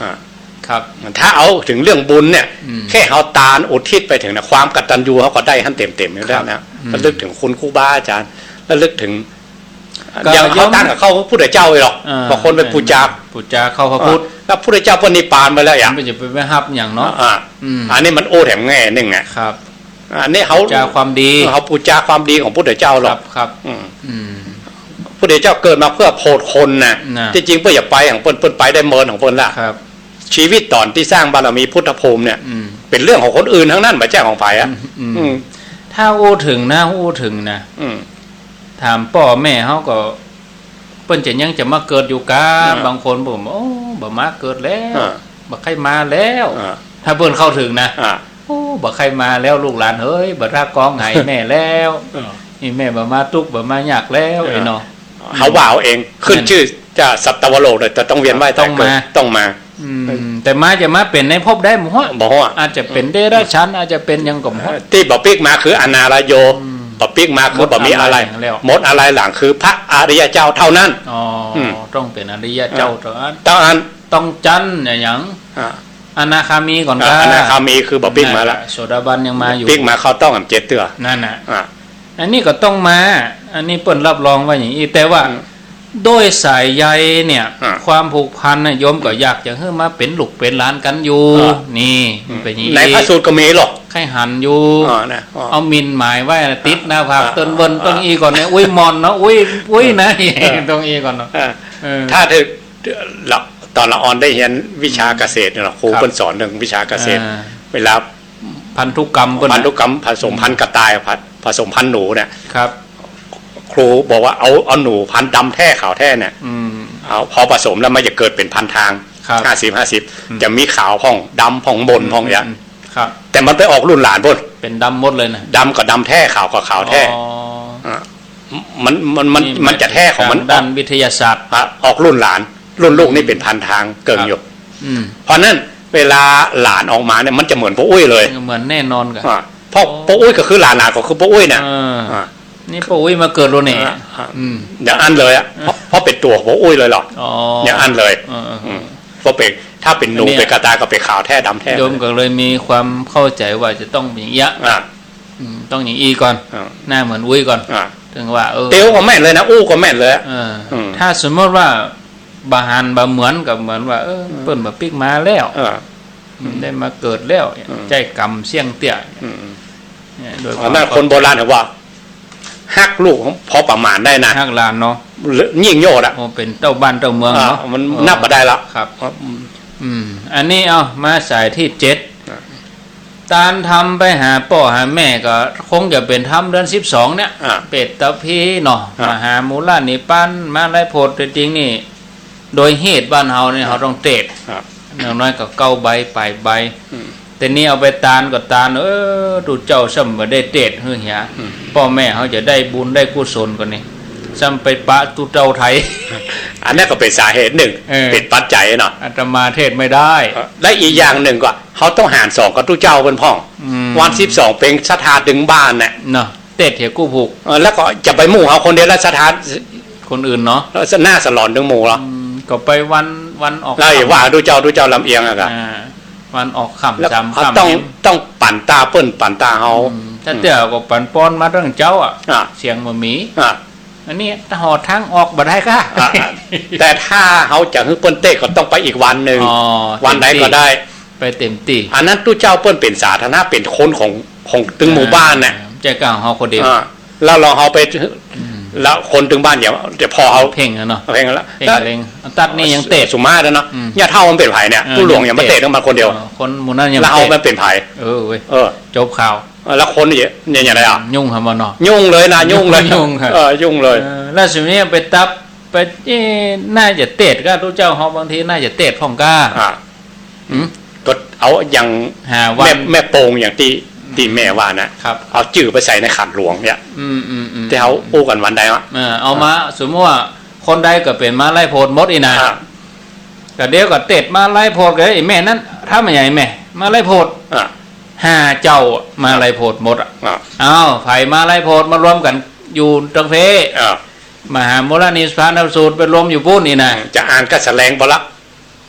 ครับถ้าเอาถึงเรื่องบุญเนี่ยแค่เขาตาลอุทิศไปถึงนะความกตัญญูเขาก็ได้ท่านเต็มๆอยู่แล้วนะระลึกถึงคุณครูบาอาจารย์ระลึกถึงอย่างเขาตั้งกับเขาพระพุทธเจ้าเลยหรอกบางคนไปปูจาเข้าพระพุทธแล้วพระพุทธเจ้าพระนิพพานไปแล้วอย่างไม่จะไปไม่ฮับอย่างเนาะอันนี้มันโอแถมแง่หนึ่งไงครับอันนี้เขาจาความดีเขาปูจาความดีของพระพุทธเจ้าหรอกครับพระพุทธเจ้าเกิดมาเพื่อโพดคนนะจริงๆเพื่ออย่าไปของเปิ้นไปได้เมินของเปิ้นละชีวิตตอนที่สร้างบารมีพุทธภูมิเนี่ยเป็นเรื่องของคนอื่นทั้งนั้นไม่ใช่ของฝ่ายถ้าอู้ถึงนะถามพ่อแม่เขาก็เปิ้นจะยังจะมาเกิดอยู่กาบางคนผมโอ้บ่มาเกิดแล้วบ่ใครมาแล้วถ้าเปิ้นเข้าถึงนะโอ้บ่ใครมาแล้วลูกหลานเฮ้ยบ่รักกองไห้แม่แล้วนี่แม่บ่มาทุกข์บ่มายากแล้วไอ้เนาะเขาว่าเอาเองขึ้นชื่อจะสัตวโลกเลยแต่ต้องเวียนว่ายต้องมาแต่มาจะมาเป็นในภพได้หมดอาจจะเป็นเดรัจฉานอาจจะเป็นยังกับที่บ่ปิกมาคืออนาลโยบ่ปิกมาคือบ่มีอะไรหมดอะไรหลังคือพระอริยเจ้าเท่านั้นต้องเป็นอริยเจ้าเท่านั้นต้องจันอย่างอนาคามีก่อนอนาคามีคือบ่ปิกมาละโสดาบันยังมาอยู่ปิกมาเขาต้อง7เตื้อนั่นน่ะอันนี้ก็ต้องมาอันนี้เปิ้นรับรองว่าอย่างนี้แต่ว่าโดยสายใยเนี่ยความผูกพันนะโยมก็อยากจะให้มาเป็นลูกเป็นหลานกันอยู่นี่เป็นอย่างนี้ในพระสูตรก็มีหรอกใครหันอยู่เอามินหมายไว้ติดหน้าผากต้นบนต้องอีก่อนเนี่ยอุ้ยมอนเนาะอุ้ยนะต้องอีก่อนเนาะถ้าตอนละออนได้เรียนวิชาเกษตรเนี่ยครูเพิ่นสอนเรื่องวิชาเกษตรเวลาพันธุกรรมผสมพันธุ์กระต่ายผสมพันธุ์หนูเนี่ยครับครูบอกว่าเอาหนูพันธุ์ดำแท้ขาวแท้เนี่ยเอาพอผสมแล้วมันจะเกิดเป็นพันทาง50จะมีขาวพ่องดำพ่องบนพ่องอย่างแต่มันไปออกรุ่นหลานพ่นเป็นดำหมดเลยนะดำกับดำแท้ขาวกับขาวแท้มันจะแท้ของมันด้านวิทยาศาสตร์ออกรุ่นหลานรุ่นลูกนี่เป็นพันทางเกินอยู่เพราะนั้นเวลาหลานออกมาเนี่ยมันจะเหมือนพ่ออุ้ยเลยเหมือนแน่นอนกันเพราะพ่ออุ้ยก็คือหลานก็คือพ่ออุ้ยเนี่ยนี่พ่ออุ้ยมาเกิดโรเน่อย่างอันเลยอ่ะเพราะเป็นตัวพ่ออุ้ยเลยหรออย่างอันเลยเพราะเป็นถ้าเป็นหนูเป็นกระต่ายก็เป็นขาวแท้ดำแท้โยมก็เลยมีความเข้าใจว่าจะต้องอย่างนี้ต้องอย่างอีก่อนหน้าเหมือนอุ้ยก่อนถึงว่าเตี้ยวก็แม่นเลยนะอู้ก็แม่นเลยถ้าสมมติว่าบาหันบาเหมือนกับเหมือนว่าเปิ้นมาปิกมาแล้วได้มาเกิดแล้วใจกรรมเสี่ยงเตี้ยโดยนั้นคนโบราณเขาว่าฮักลูกพอประมาณได้นะฮักหลานเนาะยิ่งโยดอ่ะเป็นเจ้าบ้านเจ้าเมืองเนาะมันนับมาได้ละครับอันนี้มาสายที่7ตานทำไปหาพ่อหาแม่ก็คงจะเป็นทำเดือน12เนี่ยเป็ดตะพีเนาะมาหามูลานิปันมาไล่โพดจริงนี่โดยเหตุบ้านเฮาเนี่ยเขาต้องเตะอย่างน้อยก็เก้าใบปลายใบแต่นี่เอาไปตานก็ตานดูเจ้าซ้ำบ่ได้เตะเฮ้ยเหี้ยพ่อแม่เขาจะได้บุญได้กุศลกว่านี้ซ้ำไปปะตุเจ้าไทยอันนี้ก็เป็นสาเหตุหนึ่งเป็นปัจจัยเนาะอาตมาเทศไม่ได้และอีกอย่างหนึ่งก็เขาต้องหาร2กับตุเจ้าเป็นพ่องวัน12เป็นสถานดึงบ้านเนี่ยเนาะเตะเถียกู้ผูกแล้วก็จะไปหมู่เขาคนเดียวแล้วสถานคนอื่นเนาะแล้วหน้าสลอนดึงหมู่เหรอก็ไปวันออกแล้วอย่าว่าตุเจ้าลำเอียงอะครับวันออกค่ำจำค่ำต้องปั่นตาเปิ้นปั่นตาเขาถ้าเดี๋ยวก็ปั่นป้อนมาเรื่องเจ้าเสียงมามีอันนี้ถ้าหอทางออกบ่ได้ค่ะแต่ถ้าเขาจะให้เปิ้นเตะก็ต้องไปอีกวันหนึ่งวันไหนก็ได้ไปเต็มตีอันนั้นตุเจ้าเปิ้นเป็นสาธารณะเป็นคนของตึงหมู่บ้านเนี่ยใจกลางเขาคนเดียวแล้วลองเขาไปแล้วคนถึงบ้านเดี๋ยวพอเขาเพ่งแล้วเนาะเพ่งแล้วตัดนี่ยังเตะสุมาแล้วเนาะอย่าเท่ามันเป็นไผ่เนี่ยผู้หลวงยังมาเตะต้องมาคนเดียวคนหมู่นั้นยังแล้วเอามันเป็นไผ่เว้ยจบข่าวแล้วคนเนี่ยอย่างไรอ่ะยุ่งครับมันเนาะยุ่งเลยนะยุ่งเลยยุ่งเลยแล้วสิ่งนี้ไปตับไปน่าจะเตะก็ทุกเจ้าเขาบางทีน่าจะเตะพ่องก้าก็เอาอย่างแม่โป่งอย่างที่แม่ว่านะครับเอาจื่อไปใส่ในขันหลวงเนี่ยแต่เขาอู้กันวันใดวะเอามาสมมติว่าคนใดก็เป็นมาไล่โพดมดอีนะก็เดี๋ยวก็เตะมาไล่โพดเลยไอ้แม่นั้นถ้าไม่ใหญ่แม่มาไล่โพด 5 เจ้ามาไล่โพดหมดอ่ะอ้าวไผมาไล่โพดมารวมกันอยู่ตังเพมหาโมลนิสพานสูตรไปรวมอยู่ปุ้นนี่นะจะอ่านก็แสลงบ่ละ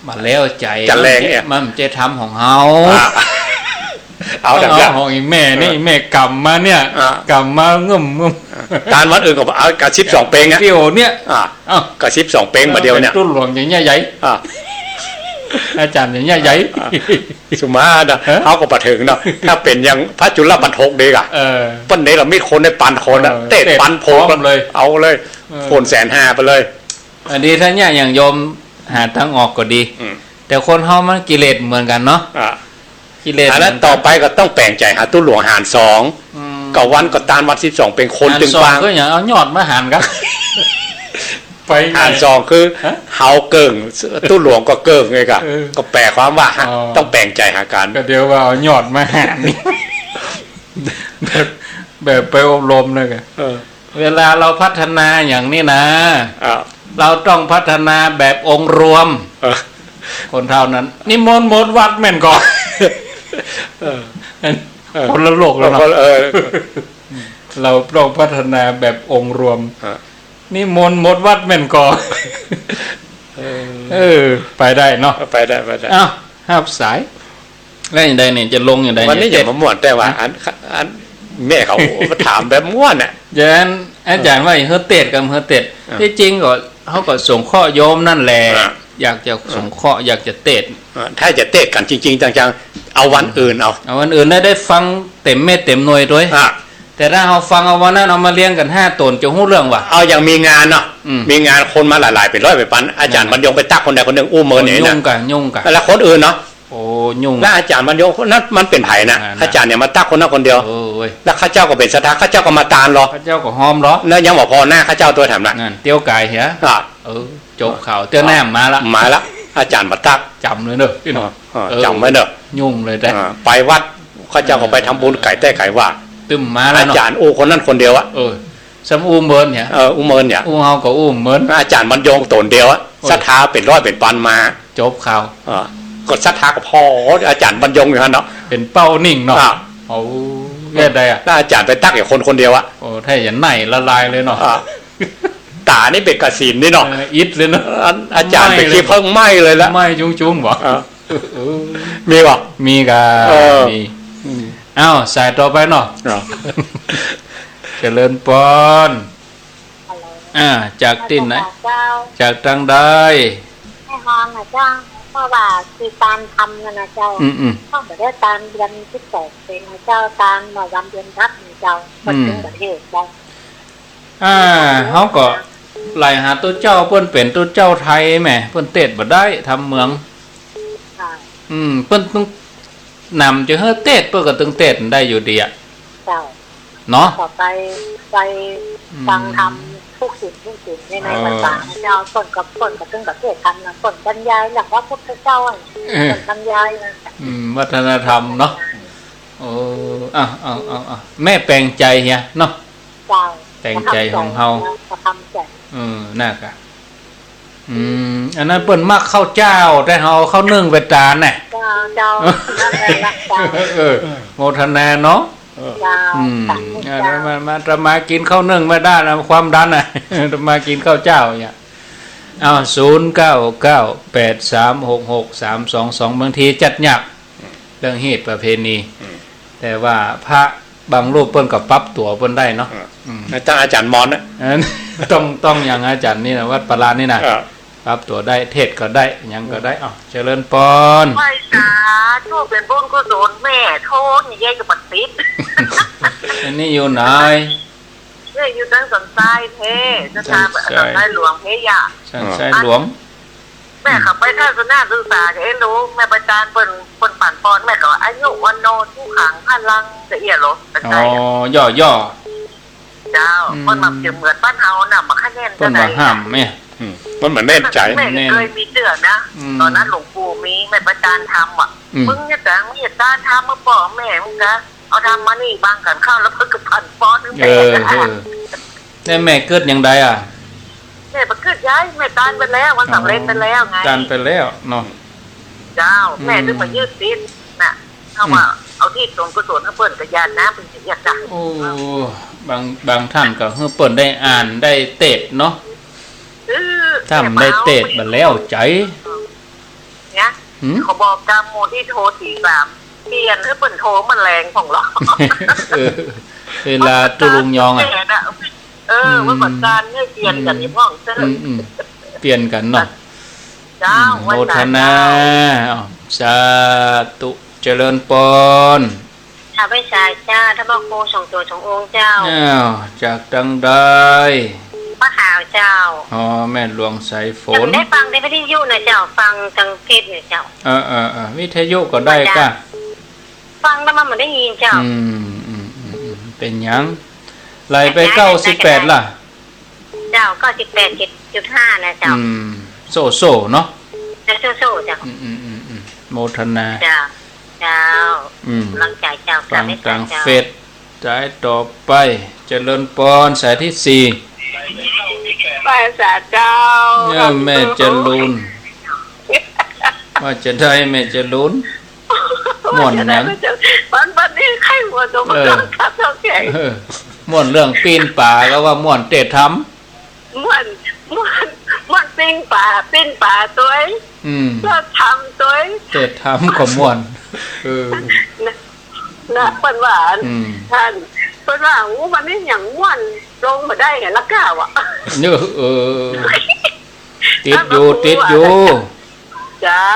มาแล้วใจจะแรงเนี่ยมันจะทำของเฮาเอาดังนั้นของแม่นี่แม่กำมาเนี่ยกำมางึมตานวัดอื่นก็เอากระชิบ2 เปงเกี่ยวเนี่ยกระชิบ2 เปงมาเดียวเนี่ยตุ้นหลวงอย่างเงี้ยใหญ่อาจารย์อย่างเงี้ยใหญ่สุมาเนาะเขาก็ประถึงเนาะถ้าเป็นอย่างพระจุลปันทกดีกะปั้นนี้เรามีคนในปันคนอะเตะปันโพกเลยเอาเลยโผล150,000ไปเลยอันนี้ถ้าเนี่ยอย่างโยมหาทางออกก็ดีแต่คนเฮามันกิเลสเหมือนกันเนาะกิเลสแล้วต่อไปก็ต้องแปลงใจหาตู้หลวงหาร2ก็วันก็ตานวัด12เป็นคนตึงฟางก็อย่างเอายอดมาหารกันไปหาร2คือเฮาเกิ่งตู้หลวงก็เกิ่งไงกะก็แปลความว่าต้องแปลงใจหากันก็เดี๋ยวว่าเอายอดมาหารนี่แบบไปอบรมเลยกันเวลาเราพัฒนาอย่างนี้นะเราต้องพัฒนาแบบองค์รวมคนเท่านั้นนิมนต์หมดวัดแม่นก่อนคนละโลกแล้วเนาะเราต้องพัฒนาแบบองค์รวมนิมนต์หมดวัดแม่นก่อนไปได้เนาะไปได้อ้าวห้าสายแล้วอย่างใดเนี่ยจะลงอย่างใดวันนี้อย่ามาม่วนแต่ว่าอันแม่เขามาถามแบบม่วนอ่ะอย่างนั้นอาจารย์ว่าเฮอเตดกับเฮอเตดที่จริงก็เขาก็ส่งข้อโยมนั่นแหละอยากจะสงเคราะห์อยากจะเตะถ้าจะเตะกันจริงๆจังๆเอาวันอื่นเอาวันอื่นได้ฟังเต็มเม็ดเต็มหน่วยด้วยแต่ถ้าเราฟังเอาวันนั้นเอามาเลี้ยงกัน5 ตนจะหู้เรื่องว่ะเอาอย่างมีงานเนาะมีงานคนมาหลายๆเป็น100 เป็นพันอาจารย์บรรยงไปตักคนใดคนหนึ่งอู้เมินเนี่ยนะยุ่งกันแล้วคนอื่นเนาะโอ้ยุ่งแล้วอาจารย์บรรยงนั้นมันเป็นไผ่นะอาจารย์เนี่ยมาตักคนนั้นคนเดียวแล้วข้าเจ้าก็เป็นสถาข้าเจ้าก็มาตานหรอข้าเจ้าก็หอมหรอแล้วยังบอกพอหน้าข้าเจ้าตัวทำนะเตี้ยวไก่เหรอจบข่าวเตี้ยวแนมมาละอาจารย์มาตักจำเลยเนอะพี่น้องจำไว้เนอะยุ่งเลยแต่ไปวัดข้าเจ้าก็ไปทำบุญไก่แต่ไก่ว่าตึมมาแล้วอาจารย์อู้คนนั้นคนเดียวอะสมอูเมินเนี่ยอูเมินเนี่ยอูเฮาก็อูเมินอาจารย์บรรยงตนเดียวอะศรัทธาเป็น100 เป็นพันมาจบข่าวกดศรัทธาก็พออาจารย์บรรยงอยู่ฮะเนาะเป็นเป้านิ่งเนาะโอ้แค่ใดอะถ้าอาจารย์ไปตักอย่างคนเดียวอะโอ้ถ้าอย่างไหนละลายเลยเนาะตานี่เป็นกระสินนี่เนาะอิดเลยเนาะอาจารย์ไปคิดเพิ่งไหมเลยละไหมจุ้งๆบ่มีบ่มีกะมีอ้าวสายต่อไปเนาะเจริญปอนจากที่ไหนจากทางใดให้ฮอนนะเจ้าเพราะว่าคือตามทำนะเจ้าเขาบอกว่าตามเดือน18เป็นเจ้าตามมาวันเดือนรับเจ้าคนถึงประเทศเจ้าเขาก็ไล่หาตัวเจ้าเพิ่นเป็นตัวเจ้าไทยแหมเพิ่นเตะบ่ได้ทำเมืองเพิ่นต้องนำจะเฮอเตะเพิ่นก็ต้องเตะได้อยู่ดีอ่ะเนาะต่อไปฟังทำทุกสิ่งในภาษาเจ้าคนกับตึงกับเทศทำนะคนบรรยายหลักว่าพุทธเจ้าคนบรรยายนะวัฒนธรรมเนาะแม่แปลงใจเฮียเนาะแต่งใจของเฮาน่ากะอันนั้นเปิ้นมักข้าวเจ้าแต่เฮาข้าวนึ่งไปตาน่ะเจ้าโมทนาเนาะมาจะมากินข้าวนึ่งไม่ได้นะความดันน่ะจะมากินข้าวเจ้าเนี่ยเอา0998366322บางทีจัดยากเรื่องเหตุประเพณีแต่ว่าพระบางรูปเปิ้นก็ปรับตัวเปิ้นได้เนาะอาจารย์มอนนะต้องอย่างอาจารย์นี่นะวัดปราณนี่นะปรับตัวได้เทศก็ได้ยังก็ได้เจริญปอนไม่จ้าช่วงเป็นบุญก็โดนแม่โทษนี่แย่กับปัดติดอันนี้อยู่ไหนเนี่ยอยู่ตั้งสันทรายเทจะทำสันทรายหลวงเฮียสันทรายหลวงแม่ขับไปท่าสุนาศึกษาเห็นรู้แม่ประจานเปิ้นปั่นปอนแม่ก็อายุวันโนทุกขังพันลังจะเอียหรอย่อเจ้ามันมาเกี่ยวเหมือนบ้านเฮาน่ะมาคะแนนจะได้ห้ามแม่มันเหมือนแน่นใจแม่เคยมีเตือนนะตอนนั้นหลวงปู่มีแม่ประจานทำอ่ะมึงเนี่ยแต่มึงเหตุการณ์ทำมาบอกแม่มึงนะเอาทำมานี่บางกันข้าวแล้วเพิ่งกับปั่นปอนนึงแม่แม่เกิดยังไงอ่ะแม่ประกึศย้ายแม่ตานไปแล้ววันสำเร็จไปแล้วไงตานไปแล้วเนาะเจ้าแม่ถึงมายืดติดน่ะเขาว่า เอาที่ตรงกุศลเพิ่นกระยานน้ำเป็นสิ่งยากจ้ะ โอ้บางท่านก็เพิ่งเปิดได้อ่านได้เตะเนาะถ้ามันได้เตะมาแล้วใจ เนี่ยเขาบอกกามโมที่โทร43เปลี่ยนให้เปิ่นโทรมันแรงของเรา เวลาตุลุงยองอ่ะเมื่อก่อนการเนี่ยเปลี่ยนกันนี่พ่องเจ้าเปลี่ยนกันเนาะโมทนาสาธุเจริญปนชาไปชายเจ้าถ้าบอกโคส่งตัวส่งองค์เจ้าจากดังใดมะขาวเจ้าอ๋อแม่หลวงสายฝนได้ฟังในวิทยุนะเจ้าฟังทางเพจเนี่ยเจ้าวิทยุก็ได้ก็ฟังแล้วมันได้ยินเจ้าเป็นยังไล่ไป98ล่ะเจ้า98.5นะเจ้าโซ่เนาะโซ่จ้ะโมทนาเจ้าหลังใจเจ้าฟังทางเฟซสายต่อไปเจริญปนสายที่4ไปสาเจ้าแม่จะลุ้นว่าจะได้แม่จะลุ้นม่วนนั้นวันนี้ใครหัวโตมันต้องทับเท่าแก่ม่วนเรื่องปีนป่าก็ว่าม่วนเตะทำม่วนปีนป่าตัวก็ทำตัวเตะทำก็ม่วนนะเปิ้นว่าท่านเปิ้นว่าวันนี้อย่างม่วนลงมาได้ไงละก้าวอ่ะติดอยู่เจ้า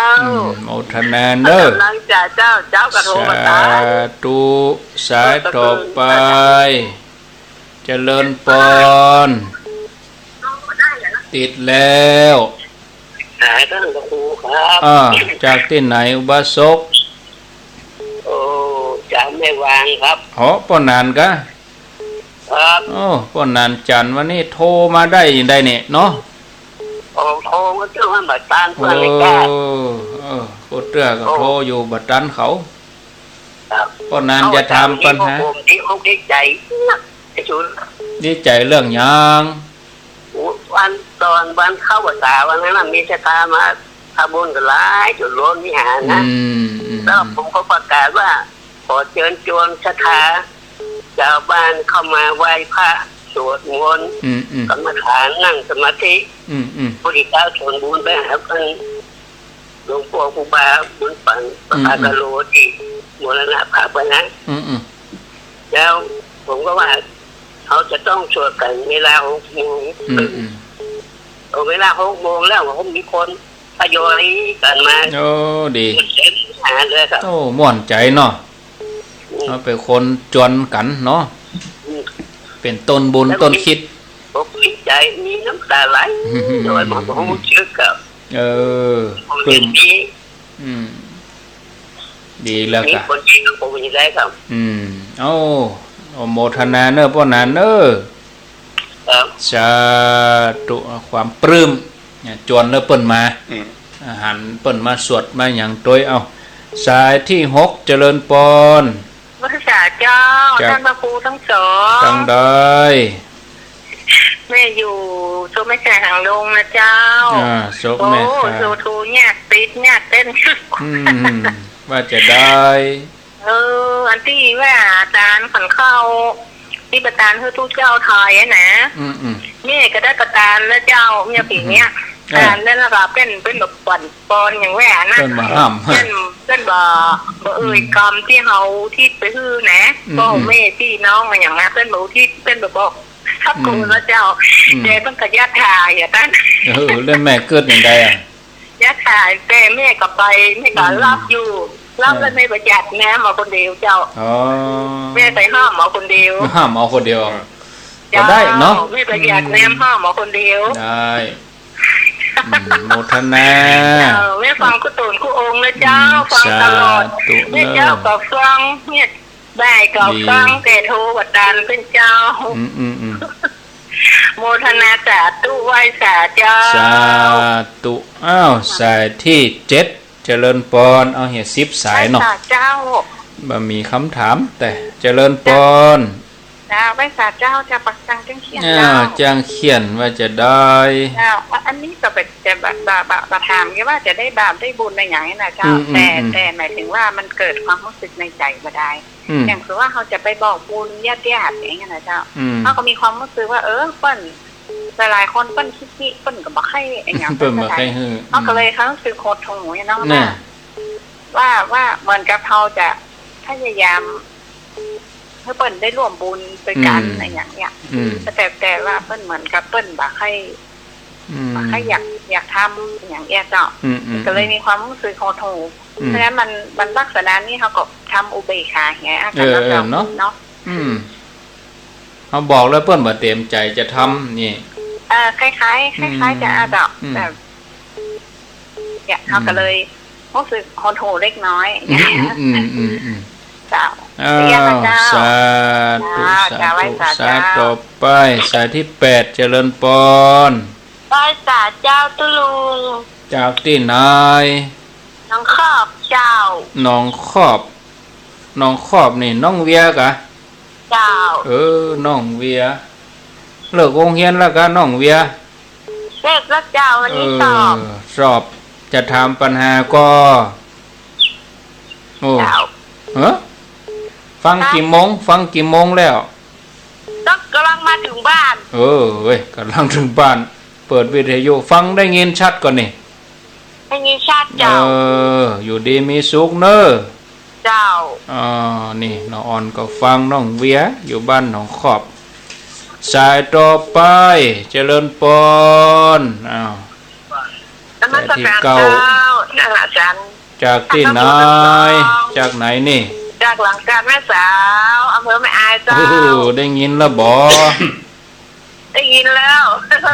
โมทนาเนอะหลังจากเจ้ากระโทรมาตายสายต่อไปเจริญปนติดแล้วท่านกระครูครับจากที่ไหนอุบาสกจากแม่วางครับป้อนานกะครับป้อนานจันวันนี้โทรมาได้ยังไงเนี่ยเนาะโทรก็เจ้าว่าบัดตันเพื่อนเลยแก่โคตรเตื้อก็โทรอยู่บัดตันเขาป้อนานจะทำปัญหาดีใจดีใจเรื่องยังวันเข้าภาษาวันนั้นมีชะตามาทำบุญกันหลายจุดล้นวิหารนะแล้วผมก็ประกาศว่าขอเชิญชวนศรัทธาชาวบ้านเข้ามาไหว้พระสวดมนต์กรรมฐานนั่งสมาธิพุทธเจ้าส่วนบุญไปหาท่านหลวงพ่อครูบาบุญปันปะกะโลที่มรณภาพไปนะแล้วผมก็ว่าเขาจะต้องสวดกันเวลา6 โมงเวลา6 โมงแล้วผมมีคนทยอยกันมาดีหาเลยครับม่วนใจเนาะเราเป็นคนจวนกันเนาะเป็นต้นบุญต้นคิดผมดีใจมีน้ำตาไหลโดยผมเชื่อกับปลื้มดีแล้วกันคนที่ผมมีได้ครับโมทนาเนอป้อนาเนอสาธุความปลื้มจวนแล้วเปิ่นมาหันเปิ่นมาสวดมาอย่างโดยสายที่6เจริญปนวัดสาเจ้าท่านพระครูทั้งสองตั้งได้แม่อยู่โซแม่แสงหางลงนะเจ้าโซแม่โซทูเนี่ยติดเนี่ยเต้นว่าจะได้อันที่ว่าอาจารย์ขันเข้าที่ประธานคือทุกเจ้าไทยนะนี่ก็ได้ประธานแล้วเจ้าเนี่ยปีเนี้ยการเล่นระดับเป็นแบบปอนอย่างแหวนนะเป็นบ่กรรมที่เขาที่ไปฮื้อนะพ่อแม่พี่น้องอย่างนั้นเป็นแบบที่เป็นแบบบอกทับกูแล้วเจ้าเดี๋ยวต้องกระยาถ่ายอย่างนั้นเล่นแม่เกิดอย่างไรยาถ่ายแต่แม่ก็ไปแม่ก็รับอยู่รับแล้วไม่ประหยัดแม่มาคนเดียวเจ้าแม่ไปห้ามเอาคนเดียวก็ได้เนาะไม่ประหยัดแม่ห้ามเอาคนเดียวได้โมทนาแม่ฟังกุศลกุองค์นะเจ้าฟังตลอดแม่เจ้าก็ฟังเนี่ยได้ก็ฟังแต่โทรวัดดันเป็นเจ้าโมทนาสาธุไหว้สาเจ้าสาธุสายที่7เจริญปนเอาเหี่ย10 สายเนาะเจ้าบ่มีคำถามแต่เจริญปน จ้าไว้สาเจ้าจะปักจังจังเขียน อ้า เจ้าว จางเขียนว่าจะได้ เจ้าอันนี้ก็เป็นจะบาถามแค่ว่าจะได้บาปได้บุญในอย่างนี้นะเจ้าแต่หมายถึงว่ามันเกิดความรู้สึกในใจก็ได้อย่างคือว่าเขาจะไปบอกบุญญาติอย่างนี้นะเจ้าเขาก็มีความรู้สึกว่าเปิ้นหลายคนเปิ้นคิดเปิ้นก็บอกให้อย่าง เปิ้นบ่ให้ฮือ เขาก็เลยเขาคือโคตรทงเนาะว่าเหมือนกับเขาจะพยายามให้เปิ้นได้ร่วมบุญด้วยกันอะไรอย่างเงี้ยแต่ว่าเปิ้นเหมือนกับเปิ้นบ่ให้อยากทำอย่างเงี้ยเจ้าก็เลยมีความรู้สึกโคตรทงเพราะฉะนั้นมันลักษณะนี้เขาก็ทำอุเบกขาอย่างเงี้ยเนาะเขาบอกแล้วเปิ้นบ่เต็มใจจะทำนี่คล้ายๆจะแบบเนี่ยเขาก็เลยรู้สึกโคตรโหเล็กน้อยเจ้าสาธุสาต่อไปสายที่8เจริญปนไหว้สาเจ้าตุลุงจากที่ไหนน้องขอบเจ้าน้องขอบนี่น้องเวียกะเจ้าน้องเวียเลิกโรงเรียนแล้วก็น้องเวียเลิกแล้วเจ้าวันนี้สอบจะถามปัญหาก็ฟังกี่โมงแล้วต้องกำลังมาถึงบ้านเว้ยกำลังถึงบ้านเปิดวิทยุฟังได้ยินชัดก่อนนี่ได้ยินชัดเจ้าอยู่ดีมีสุขเนอะเจ้านี่น้องอ่อนก็ฟังน้องเวียอยู่บ้านหนองขอบสายต่อไปเจริญปนสายที่9อาจารย์จากที่ไหนจากไหนนี่จากหลังการแม่สาวอำเภอแม่อายเจ้าได้ยินแล้วบ่ได้ยินแล้ว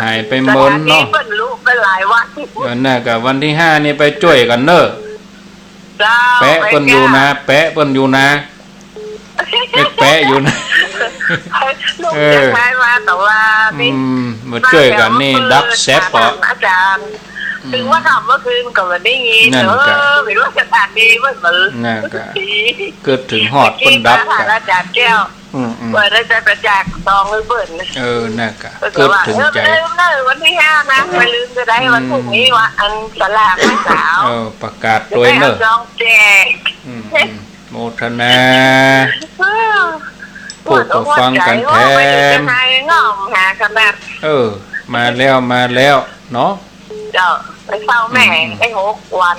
หายไปเมินเนาะเปิ้นรู้ไปหลายวันน่ะกับวันที่5นี่ไปช่วยกันเนอะแปะเปิ้นอยู่นะแปะเปิ้นอยู่นะแปะอยู่นะลูกจะใช้มาแต่ว่านี่มาช่วยกันนี่ดักแซฟอาจารย์ถึงว่าทำเมื่อคืนก็ได้ยินไม่รู้จะทานดีเมื่อไหร่เกิดถึงหอดเปิ้นดักกันอาจารย์แก้วเปิดได้ใจประจักษ์ซองเลยเบิ่นน่ะกะเกิดถึงใจวันที่5นะไม่ลืมจะได้วันพรุ่งนี้ว่าอันสลากไม่สาวประกาศด้วยเนอะจองแจกโมทนาพูดก็ฟังกันแทนมาแล้วเนาะเจ้าไปเฝ้าแม่ได้6 วัน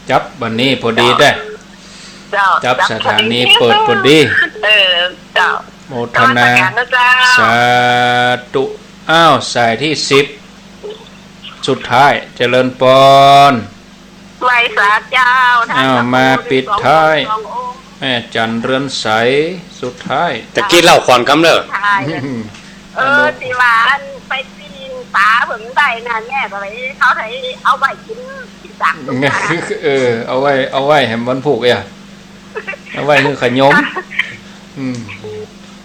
จับวันนี้พอดีได้จับสถานีเปิดพอดีเจ้าโมทนาสาธุสายที่10สุดท้ายเจริญปนไหว้สาเจ้ามาปิดท้ายแม่จันเรือนใสสุดท้ายตะกี้เล่าขวัญกำเนิดสิว่าไปปีนป่าผมได้นะแม่อะไรเขาให้เอาไว้กินที่สั่งเอาไว้ให้มันผูกเอาไว้คือขยม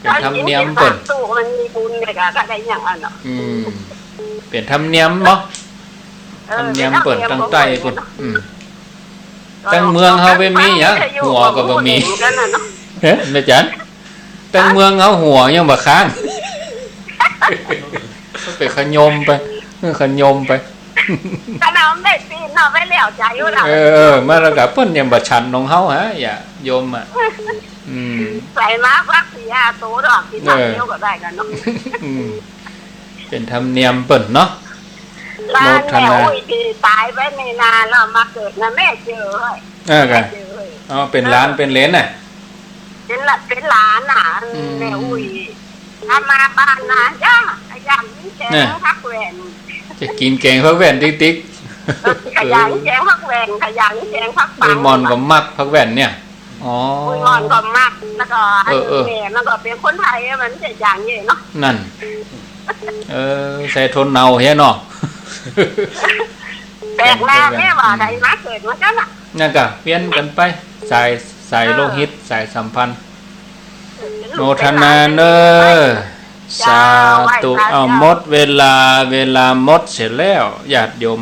เป็นธรรมเนียมเปิ่นมันมีบุญเลยก็ได้อย่างนั้นเนาะเป็นธรรมเนียมเนาะธรรมเนียมเปิ่นตั้งใต้เปิ่นตั้งเมืองเฮาไปมีหยังหัวก็บ่มีแม่จันตั้งเมืองเฮาหัวยังบ่ค้างไปขยมไปขยมไปขนมได้ปีนเนาะไปแล้วใจอยู่ล่ะมาแล้วก็เพิ่นยังบ่ชันของเฮาฮะอย่าโยมใส่มาฟักสิโตดอกกินน้ำเดียวก็ได้กันเนาะเป็นธรรมเนียมเปิ่นเนาะโมทนาดีตายไปในนานแล้วมาเกิดนะแม่เจอกันเป็นล้านเป็นเลนน่ะเป็นหลานน่ะแม่อุ้ยทำมาบ้านนะย่าขยันแกงพักแหวนจะกินแกงพักแหวนติ๊กขยันแกงพักแหวนขยันแกงพักปังมอนก็มักพักแหวนเนี่ยมอนก็มักแล้วก็แม่แล้วก็เป็นคนไทยมันจะอย่างนี้เนาะนั่นใส่ทนเนาเฮ้เนาะแปลกหน้าแม่ว่าใครมาเกิดมาจังน่ะนั่นก็เปลี่ยนกันไปสายโลหิตสายสัมพันธ์โมทนาเนอสาธุหมดเวลาหมดเสร็จแล้วญาติโยม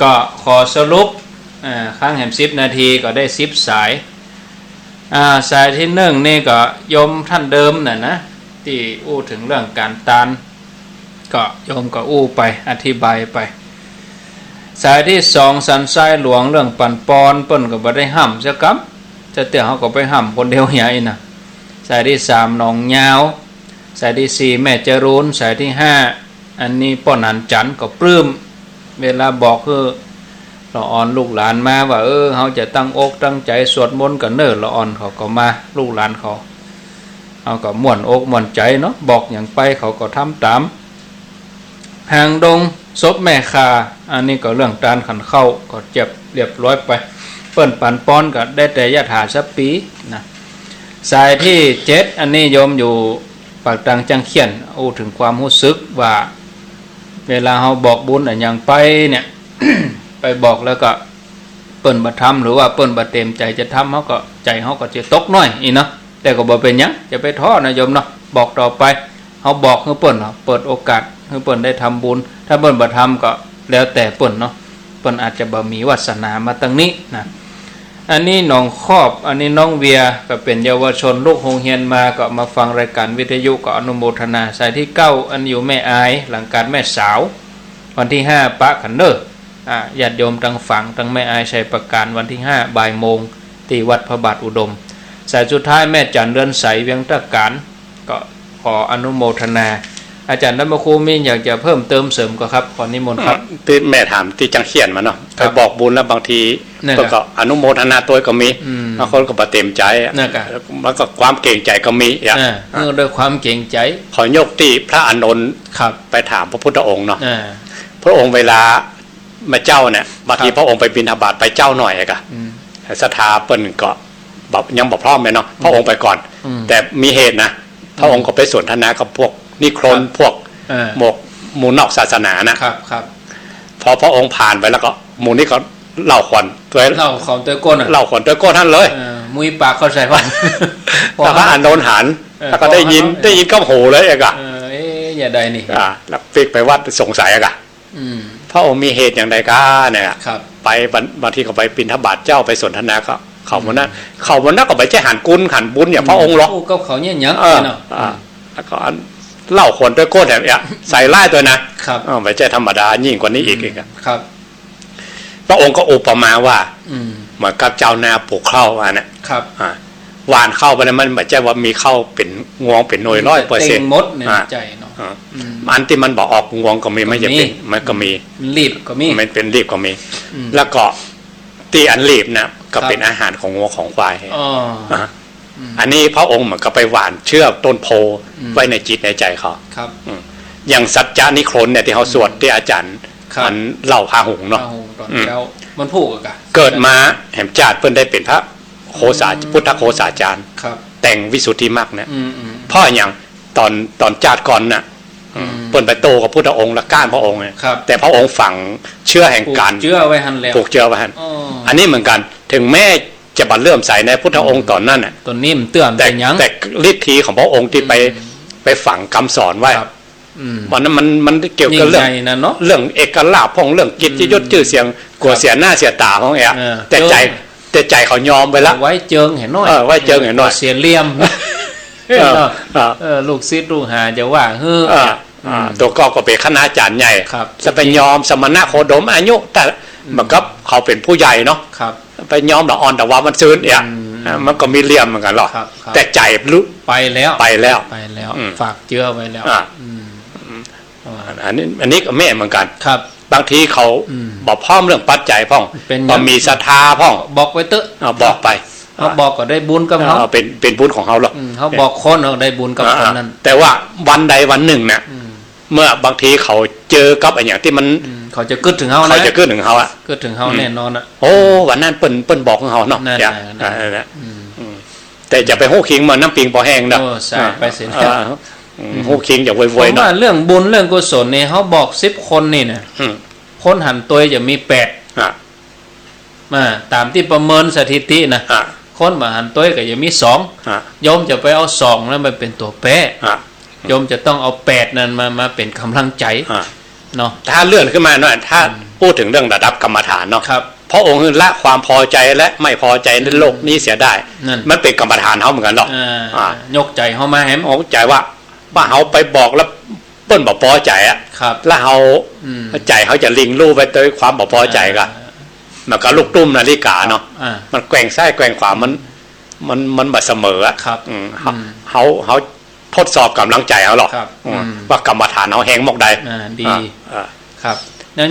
ก็ขอสรุปข้างแหม10 นาทีก็ได้10 สาย สายที่หนึ่งนี่ก็โยมท่านเดิมน่ะนะที่อู้ถึงเรื่องการตานก็โยมก็อู้ไปอธิบายไปสายที่สองสันทรายหลวงเรื่องปั่นปอนเปิ้นก็บ่ได้ห้ำซะครับจะเตี้ยเขาก็ไปห้ำคนเดียวใหญ่น่ะสายที่สามหนองยาวสายที่สี่แม่จรูนสายที่ห้าอันนี้ป้อนหันจันก็ปลื้มเวลาบอกคือละอ่อนลูกหลานมาว่าเขาจะตั้งอกตั้งใจสวดมนต์กันเนิ่นละอ่อนเขาก็มาลูกหลานเขาก็ม่วนอกม่วนใจเนาะบอกอย่างไปเขาก็ทำตามหางดงศพแม่คาอันนี้ก็เรื่องการขันเข้าก็เจ็บเรียบร้อยไปเปิ้นปันป้อนก็ได้แต่ยะถาสัปปีนะสายที่7อันนี้โยมอยู่ปากตังจังเขียนอู้ถึงความรู้สึกว่าเวลาเขาบอกบุญอย่างไปเนี่ย ไปบอกแล้วก็เปิ้นบ่ทำหรือว่าเปิ้นบ่เต็มใจจะทำเขาก็ใจเขาก็จะตกน้อยอีเนาะแต่ก็บ่เป็นหยังจะไปท้อนะโยมเนาะบอกต่อไปเขาบอกให้เปิ้นเปิดโอกาสให้เปิ้นได้ทำบุญถ้าเปิ้นบ่ทำก็แล้วแต่เปิ้นเนาะเปิ้นอาจจะบ่มีวาสนามาตั้งนี้นะอันนี้น้องครอบอันนี้น้องเวียก็เป็นเยาวชนลูกโรงเรียนมาก็มาฟังรายการวิทยุก็อนุโมทนาสายที่9อันอยู่แม่อายหลังการแม่สาววันที่5ปะขันเด้อญาติโยมตั้งฝังตั้งแม่อายชัยประการวันที่5บ่ายโมงที่วัดพระบาทอุดมสายสุดท้ายแม่จันเรือนใสเวียงตะการก็ขออนุโมทนาอาจารย์ธรรมครูมีอยากจะเพิ่มเติมเสริมก็ครับขอนิมนต์ครับที่แม่ถามที่จังเขียนมาเนาะไปบอกบุญแล้วบางทีก็อนุโมทนาตัวก็มีบางคนก็บ่เต็มใจแล้วก็ความเก่งใจก็มีด้วยความเก่งใจขอยกที่พระอานนท์ไปถามพระพุทธองค์เนาะพระองค์เวลามาเจ้าเนี่ยบางทีพระองค์ไปบิณฑบาตไปเจ้าหน่อยก็ศรัทธาเปิ้นก็ยังบ่พร้อมแม่เนาะพระองค์ไปก่อนแต่มีเหตุนะพระองค์ก็ไปสนทนากับพวกนิครนพวกหมู่นอกศาสนานะครับพอพระองค์ผ่านไปแล้วก็หมู่นี้เขาเล่าขวัญตัวเล่าของตัวก้นเล่าขวัญตัวก้นท่านเลยมุ้ยปากเขาใส่ว่าแต่พระอานนท์หันแล้วก็ได้ยินก็โหเลยเอกอะอย่าใดนี่แล้วปิกไปวัดสงสัยอะพระองค์มีเหตุอย่างใดก็เนี่ยไปบางทีเขาไปบิณฑบาตเจ้าไปสนทนาก็เขาวันนั้นก็ไปแค่หันกุลหันบุญอย่างพระองค์หรอกก็เขาเนี่ยยังเนาะแล้วก็เล่าคนด้วยก้นแบบเนี้ยใส่ไล่ตัวนะครับไม่ใช่ธรรมดายิ่งกว่านี้อีกครับพระองค์ก็อุปมาว่าเหมือนกับเจ้านาปลูกข้าวครับหวานข้าวไปแล้วมันไม่ใช่ว่ามีข้าวเป็นงวงเป็นหน่วย100%หมดในใจเนาะอันที่มันบอกออกงวงก็มีไม่ใช่เป็นมันก็มีรีบก็มีมันเป็นรีบก็มีแล้วก็ตีอันรีบนะก็เป็นอาหารของงัวของควายอันนี้พระองค์เหมือนกับไปหวานเชือกต้นโพไว้ในจิตในใจเขาครับอย่างสัจจานิโครนเนี่ยที่เขาสวดที่อาจารย์มันเล่าพาหงเนาะมันผูกกันเกิดมาแห่มจาดเพิ่นได้เป็นพระโคสาพุทธโคสาจารย์แต่งวิสุทธิมรรคเนี่ยพ่ออย่างตอนจาดก่อนน่ะเพิ่นไปโตกับพุทธองค์และก้านพระองค์แต่พระองค์ฝังเชื่อแห่งการเชื่อไว้หันแล้วผูกเชื่อไว้หันอันนี้เหมือนกันถึงแม้จะบัดเริ่มใส่ในพุทธองค์ตอนนั้นน่ะตอนนี้มันเตือนแต่ฤทธิ์ของพระองค์ที่ไปฝังคำสอนไว้วันนั้นมันเกี่ยวกับเรื่องเอกลักษณ์ของเรื่องกิจยศชื่อเสียงกลัวเสียหน้าเสียตาของแต่ใจเขายอมไปแล้วไว้เจิงเห็นน้อยไว้เจิงเห็นน้อยเสียเลี่ยมลูกศิษย์ลูกหาจะว่าตัวก็เป็นคณาจารย์ใหญ่จะไปยอมสมณะโคดมอายุแต่เหมือนกับเขาเป็นผู้ใหญ่เนาะไปยอมละอ่อนแต่ว่ามันซื้อเนี่ยมันก็มีเลี่ยมเหมือนกันหรอกแต่ใจรู้ไปแล้วฝากเจือไว้แล้วอันนี้ก็แม่เหมือนกันครับบางทีเขาบอกพร้อมเรื่องปัจจัยพ่องพอมีศรัทธาพ่องบอกไว้เตอะบอกไปเขาบอกก็ได้บุญกับเขาเป็นบุญของเขาหรอกเขาบอกคนเขาได้บุญกับคนนั้นแต่ว่าวันใดวันหนึ่งเนี่ยเมื่อบางทีเขาเจอกับอะไรอย่างที่มันเขาจะกึศถึงเขานะเขาจะกึศถึงเขาอะกึศถึงเขาแน่นอนอะโอ้วันนั้นเปิ้นบอกของเขาเนาะแต่จะไปหู้คิงมันน้ำปิงพอแห้งเนาะไปเสียหู้คิงอย่าโวยๆเนาะเรื่องบุญเรื่องกุศลเนี่ยเขาบอก10 คนนี่นะคนหันตัวจะมี8มาตามที่ประเมินสถิตินะคนมาหันตัวก็จะมี2โยมจะไปเอา2แล้วมันเป็นตัวแปรโยมจะต้องเอา8นั้นมาเป็นกำลังใจเนาะถ้าเลื่อนขึ้นมาหน่อยถ้าพูดถึงเรื่องระดับกรรมฐานเนาะ พระองค์ละความพอใจและไม่พอใจในโลกนี้เสียได้มันเป็นกรรมฐานเขาเหมือนกันหรอกยกใจเขามาแฮมเอาใจว่าเขาไปบอกแล้วเปิ้นบอกพอใจอ่ะแล้วเขาใจเขาจะลิงลู่ไปด้วยความบอกพอใจกันมันก็ลูกตุ้มนาฬิกาเนาะมันแกว่งซ้ายแกว่งขวามันแบบเสมออ่ะเขาทดสอบกำลังใจเขาหรอกว่ากรรมฐานเขาแห้งมอกใดดีครับ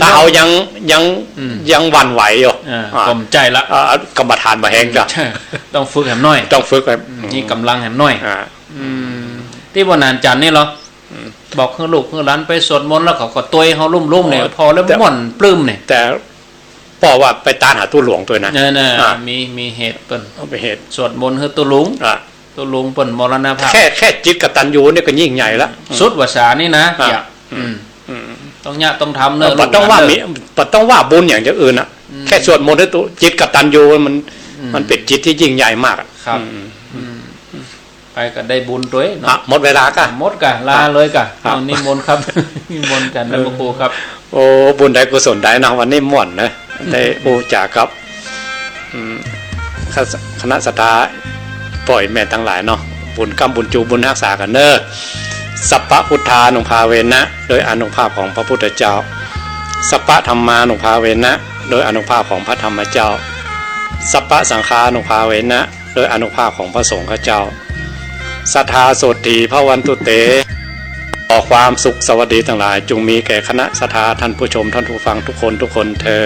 ถ้าเขายังหวั่นไหวอยู่ผมใจละกรรมฐานมาแห้งจ้ะต้องฝึกแหมน้อยต้องฝึกแบบนี่กำลังแหมน้อยที่วันนานจันนี่เหรอบอกคือลูกคือหลานไปสวดมนต์แล้วเขาก็ตัวเขาลุ่มๆเนี่ยพอแล้วม่อนปลื้มเนี่ยแต่พ่อว่าไปตามหาตัวหลวงตัวนะมีเหตุเปิ้นเอาไปเหตุสวดมนต์คือตัวหลวงเปิ้นมรณภาพแค่จิตกตัญญูนี่ก็ยิ่งใหญ่ละสุดวาสานี่นะอย่าต้องเนี่ยต้องทำเนอะต้องว่าบุญอย่างอื่นอ่ะแค่สวดมนต์ด้วยตัวจิตกตัญญูมันเป็นจิตที่ยิ่งใหญ่มากครับไปก็ได้บุญด้วยเนาะหมดเวลาก็หมดกะลาเลยกะเอานิมนต์ครับนิมนต์กันนะครูครับโอ้บุญใดกุศลใดนะวันนี้ม่วนนะได้บูชาครับคณะสัตยาปล่อยแม่ทั้งหลายเนาะบุญกรรมบุญจูบุญรักษากันเนอะสัพพพุทธานุภาเวนะโดยอานุภาพของพระพุทธเจ้าสัพพธรรมานุภาเวนะโดยอานุภาพของพระธรรมเจ้าสัพพสังฆานุภาเวนะโดยอานุภาพของพระสงฆ์เจ้าสัทธาโสติภวันตุเตขอความสุขสวัสดีทั้งหลายจงมีแก่คณะสัทธาท่านผู้ชมท่านผู้ฟังทุกคนเทอ